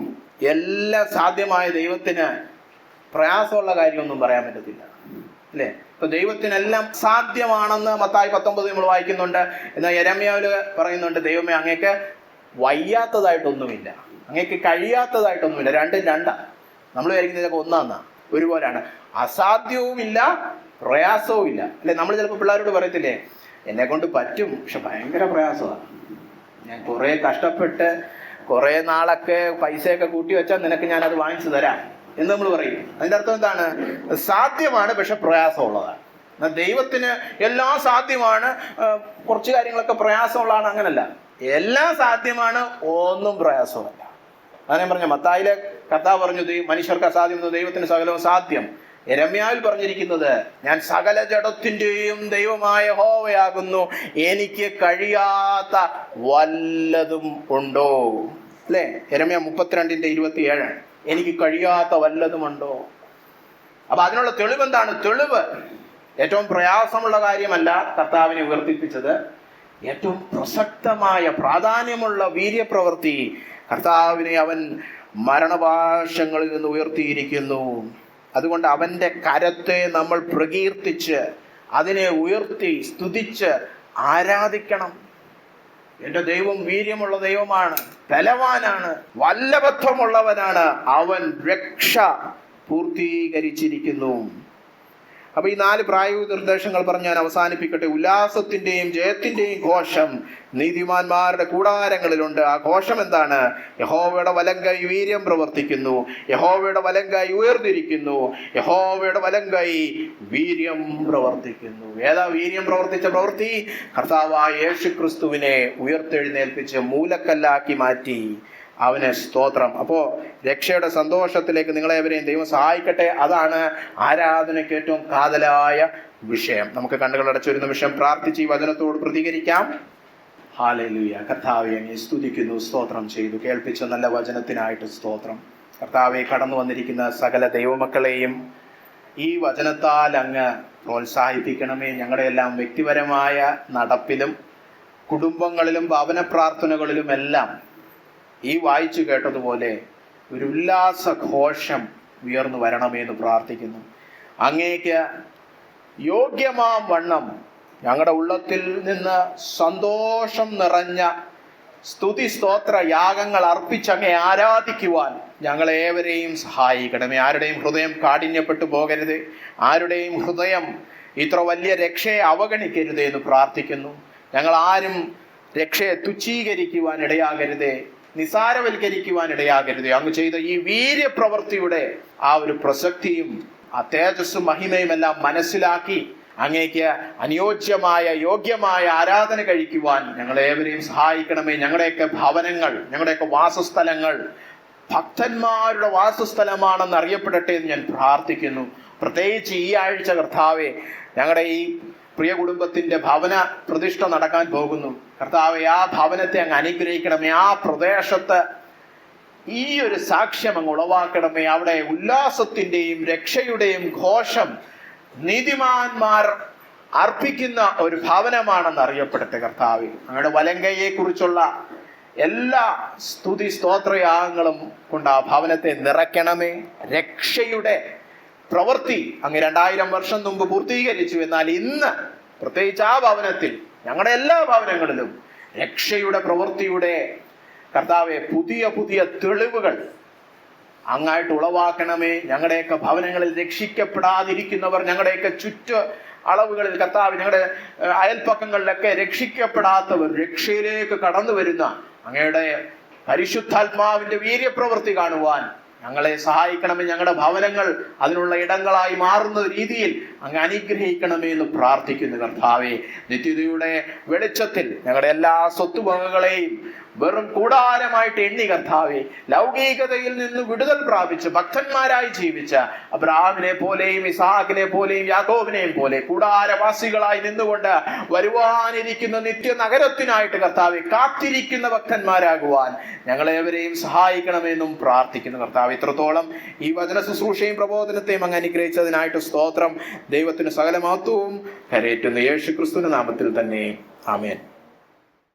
എല്ലാം സാധ്യമായ ദൈവത്തിന് പ്രയാസമുള്ള കാര്യമൊന്നും പറയാൻ പറ്റത്തില്ല. അല്ലേ? ഇപ്പൊ ദൈവത്തിനെല്ലാം സാധ്യമാണെന്ന് മത്തായി 19 നമ്മൾ വായിക്കുന്നുണ്ട്. എന്നാൽ യെരമ്യാവില് പറയുന്നുണ്ട്, ദൈവമേ അങ്ങേക്ക് വയ്യാത്തതായിട്ടൊന്നുമില്ല, അങ്ങേക്ക് കഴിയാത്തതായിട്ടൊന്നുമില്ല. രണ്ടും രണ്ടാ. നമ്മൾ വിചാരിക്കുന്നത് ചിലപ്പോൾ ഒന്നാന്നാ, ഒരുപോലെയാണ്. അസാധ്യവുമില്ല, പ്രയാസവും ഇല്ല. അല്ലെ? നമ്മൾ ചിലപ്പോൾ പിള്ളേരോട് പറയത്തില്ലേ, എന്നെ കൊണ്ട് പറ്റും, പക്ഷെ ഭയങ്കര പ്രയാസമാണ്, ഞാൻ കുറെ കഷ്ടപ്പെട്ട് കുറെ നാളൊക്കെ പൈസയൊക്കെ കൂട്ടി വെച്ചാൽ നിനക്ക് ഞാനത് വാങ്ങിച്ചു തരാം എന്ന് നമ്മൾ പറയും. അതിന്റെ അർത്ഥം എന്താണ്? സാധ്യമാണ്, പക്ഷെ പ്രയാസമുള്ളതാണ്. എന്നാൽ ദൈവത്തിന് എല്ലാം സാധ്യമാണ്, കുറച്ച് കാര്യങ്ങളൊക്കെ പ്രയാസമുള്ളതാണ്. അങ്ങനല്ല, എല്ലാം സാധ്യമാണ്, ഒന്നും പ്രയാസമല്ല. അതാണ് ഞാൻ പറഞ്ഞ മത്തായിലെ കർത്താവ് പറഞ്ഞു, മനുഷ്യർക്ക് അസാധ്യം, ദൈവത്തിന് സകലവും സാധ്യം. യെരമ്യാവിൽ പറഞ്ഞിരിക്കുന്നത്, ഞാൻ സകല ജഡത്തിന്റെയും ദൈവമായ യഹോവയാകുന്നു, എനിക്ക് കഴിയാത്ത വല്ലതും ഉണ്ടോ? അല്ലേ? യെരമ്യാ 32:27. എനിക്ക് കഴിയാത്ത വല്ലതുമുണ്ടോ? അപ്പൊ അതിനുള്ള തെളിവ് എന്താണ്? തെളിവ് ഏറ്റവും പ്രയാസമുള്ള കാര്യമല്ല കർത്താവിനെ ഉയർത്തിപ്പിച്ചത്. ഏറ്റവും പ്രസക്തമായ പ്രാധാന്യമുള്ള വീര്യപ്രവൃത്തി, കർത്താവിനെ അവൻ മരണപാശങ്ങളിൽ നിന്ന് ഉയർത്തിയിരിക്കുന്നു. അതുകൊണ്ട് അവന്റെ കരത്തെ നമ്മൾ പ്രകീർത്തിച്ച് അതിനെ ഉയർത്തി സ്തുതിച്ച് ആരാധിക്കണം. എന്റെ ദൈവം വീര്യമുള്ള ദൈവമാണ്, ബലവാനാണ്, വല്ലഭത്വമുള്ളവനാണ്, അവൻ രക്ഷ പൂർത്തീകരിച്ചിരിക്കുന്നു. അപ്പൊ ഈ 4 പ്രായോഗിക നിർദ്ദേശങ്ങൾ പറഞ്ഞ് ഞാൻ അവസാനിപ്പിക്കട്ടെ. ഉല്ലാസത്തിന്റെയും ജയത്തിന്റെയും ഘോഷം നീതിമാന്മാരുടെ കൂടാരങ്ങളിലുണ്ട്. ആ ഘോഷം എന്താണ്? യഹോവയുടെ വലങ്കൈ വീര്യം പ്രവർത്തിക്കുന്നു, യഹോവയുടെ വലങ്കൈ ഉയർന്നിരിക്കുന്നു, യഹോവയുടെ വലങ്കൈ വീര്യം പ്രവർത്തിക്കുന്നു. ഏതാ വീര്യം പ്രവർത്തിച്ച പ്രവൃത്തി? കർത്താവായ യേശുക്രിസ്തുവിനെ ഉയർത്തെഴുന്നേൽപ്പിച്ച് മൂലക്കല്ലാക്കി മാറ്റി. അവന് സ്തോത്രം. അപ്പോ രക്ഷയുടെ സന്തോഷത്തിലേക്ക് നിങ്ങളെവരെയും ദൈവം സഹായിക്കട്ടെ. അതാണ് ആരാധനയ്ക്ക് ഏറ്റവും കാതലായ വിഷയം. നമുക്ക് കണ്ണുകളടച്ചൊരു നിമിഷം പ്രാർത്ഥിച്ച് ഈ വചനത്തോട് പ്രതികരിക്കാം. ഹല്ലേലൂയ. കർത്താവേ, അങ്ങേ സ്തുതിക്കുന്നു, സ്തോത്രം ചെയ്തു. കേൾപ്പിച്ച നല്ല വചനത്തിനായിട്ട് സ്തോത്രം. കർത്താവേ, കടന്നു വന്നിരിക്കുന്ന സകല ദൈവമക്കളെയും ഈ വചനത്താൽ അങ്ങ് പ്രോത്സാഹിപ്പിക്കണമേ. ഞങ്ങളുടെ എല്ലാം വ്യക്തിപരമായ നടപ്പിലും കുടുംബങ്ങളിലും ഭവന പ്രാർത്ഥനകളിലും എല്ലാം ഈ വായിച്ചു കേട്ടതുപോലെ ഒരു ഉല്ലാസഘോഷം ഉയർന്നു വരണമെന്ന് പ്രാർത്ഥിക്കുന്നു. അങ്ങേക്ക് യോഗ്യമാം വണ്ണം ഞങ്ങളുടെ ഉള്ളത്തിൽ നിന്ന് സന്തോഷം നിറഞ്ഞ സ്തുതി സ്തോത്ര യാഗങ്ങൾ അർപ്പിച്ചങ്ങേ ആരാധിക്കുവാൻ ഞങ്ങളേവരെയും സഹായിക്കണമേ. ആരുടെയും ഹൃദയം കാഠിന്യപ്പെട്ടു പോകരുത്. ആരുടെയും ഹൃദയം ഇത്ര വലിയ രക്ഷയെ അവഗണിക്കരുതേ എന്ന് പ്രാർത്ഥിക്കുന്നു. ഞങ്ങൾ ആരും രക്ഷയെ തുച്ഛീകരിക്കുവാൻ ഇടയാകരുതേ, നിസാരവൽക്കരിക്കുവാൻ ഇടയാകരുതേ. അങ്ങ് ചെയ്ത ഈ വീര്യപ്രവൃത്തിയുടെ ആ ഒരു പ്രസക്തിയും ആ തേജസ്സും മഹിമയും എല്ലാം മനസ്സിലാക്കി അങ്ങേക്ക് അനുയോജ്യമായ യോഗ്യമായ ആരാധന കഴിക്കുവാൻ ഞങ്ങളേവരെയും സഹായിക്കണമേ. ഞങ്ങളുടെയൊക്കെ ഭവനങ്ങൾ, ഞങ്ങളുടെയൊക്കെ വാസസ്ഥലങ്ങൾ ഭക്തന്മാരുടെ വാസസ്ഥലമാണെന്ന് അറിയപ്പെടട്ടെ എന്ന് ഞാൻ പ്രാർത്ഥിക്കുന്നു. പ്രത്യേകിച്ച് ഈ ആഴ്ച കർത്താവെ, ഞങ്ങളുടെ ഈ പ്രിയ കുടുംബത്തിന്റെ ഭവന പ്രതിഷ്ഠ നടക്കാൻ പോകുന്നു. കർത്താവെ, ആ ഭവനത്തെ അങ്ങ് അനുഗ്രഹിക്കണമേ. ആ പ്രദേശത്ത് ഈ ഒരു സാക്ഷ്യം അങ്ങ് ഉളവാക്കണമേ. അവിടെ ഉല്ലാസത്തിന്റെയും രക്ഷയുടെയും ഘോഷം നീതിമാന്മാർ അർപ്പിക്കുന്ന ഒരു ഭവനമാണെന്ന് അറിയപ്പെടട്ടെ കർത്താവെ. അങ്ങയുടെ വലങ്കയെ കുറിച്ചുള്ള എല്ലാ സ്തുതി സ്തോത്രയാഗങ്ങളും കൊണ്ട് ആ ഭവനത്തെ നിറയ്ക്കണമേ. രക്ഷയുടെ പ്രവൃത്തി അങ്ങ് 2000 വർഷം മുമ്പ് പൂർത്തീകരിച്ചു. എന്നാൽ ഇന്ന് പ്രത്യേകിച്ച് ആ ഭവനത്തിൽ, ഞങ്ങളുടെ എല്ലാ ഭവനങ്ങളിലും രക്ഷയുടെ പ്രവൃത്തിയുടെ കർത്താവെ പുതിയ പുതിയ തെളിവുകൾ അങ്ങായിട്ട് ഉളവാക്കണമേ. ഞങ്ങളുടെയൊക്കെ ഭവനങ്ങളിൽ രക്ഷിക്കപ്പെടാതിരിക്കുന്നവർ, ഞങ്ങളുടെയൊക്കെ ചുറ്റു അളവുകളിൽ കർത്താവ്, ഞങ്ങളുടെ അയൽപ്പക്കങ്ങളിലൊക്കെ രക്ഷിക്കപ്പെടാത്തവർ രക്ഷയിലേക്ക് കടന്നു വരുന്ന അങ്ങയുടെ പരിശുദ്ധാത്മാവിന്റെ വീര്യപ്രവൃത്തി കാണുവാൻ ഞങ്ങളെ സഹായിക്കണമേ. ഞങ്ങളുടെ ഭവനങ്ങൾ അതിനുള്ള ഇടങ്ങളായി മാറുന്ന രീതിയിൽ അങ്ങ് അനുഗ്രഹിക്കണമേ എന്ന് പ്രാർത്ഥിക്കുന്നു കർത്താവെ. നിത്യതയുടെ വെളിച്ചത്തിൽ ഞങ്ങളുടെ എല്ലാ സ്വത്തുവകകളെയും വെറും കൂടാരമായിട്ട് എണ്ണി കർത്താവെ, ലൗകികതയിൽ നിന്ന് വിടുതൽ പ്രാപിച്ച് ഭക്തന്മാരായി ജീവിച്ച അബ്രഹാമിനെ പോലെയും ഇസ്ഹാക്കിനെ പോലെയും യാക്കോബിനെയും പോലെ കൂടാരവാസികളായി നിന്നുകൊണ്ട് വരുവാനിരിക്കുന്ന നിത്യ നഗരത്തിനായിട്ട് കർത്താവെ കാത്തിരിക്കുന്ന ഭക്തന്മാരാകുവാൻ ഞങ്ങളേവരെയും സഹായിക്കണമെന്നും പ്രാർത്ഥിക്കുന്നു കർത്താവ്. ഇത്രത്തോളം ഈ വചന ശുശ്രൂഷയും പ്രബോധനത്തെയും അങ്ങ് അനുഗ്രഹിച്ചതിനായിട്ട് സ്തോത്രം. ദൈവത്തിന് സകല മഹത്വവും കരേറ്റുന്ന യേശു ക്രിസ്തുവിന്റെ നാമത്തിൽ തന്നെ. ആമേൻ.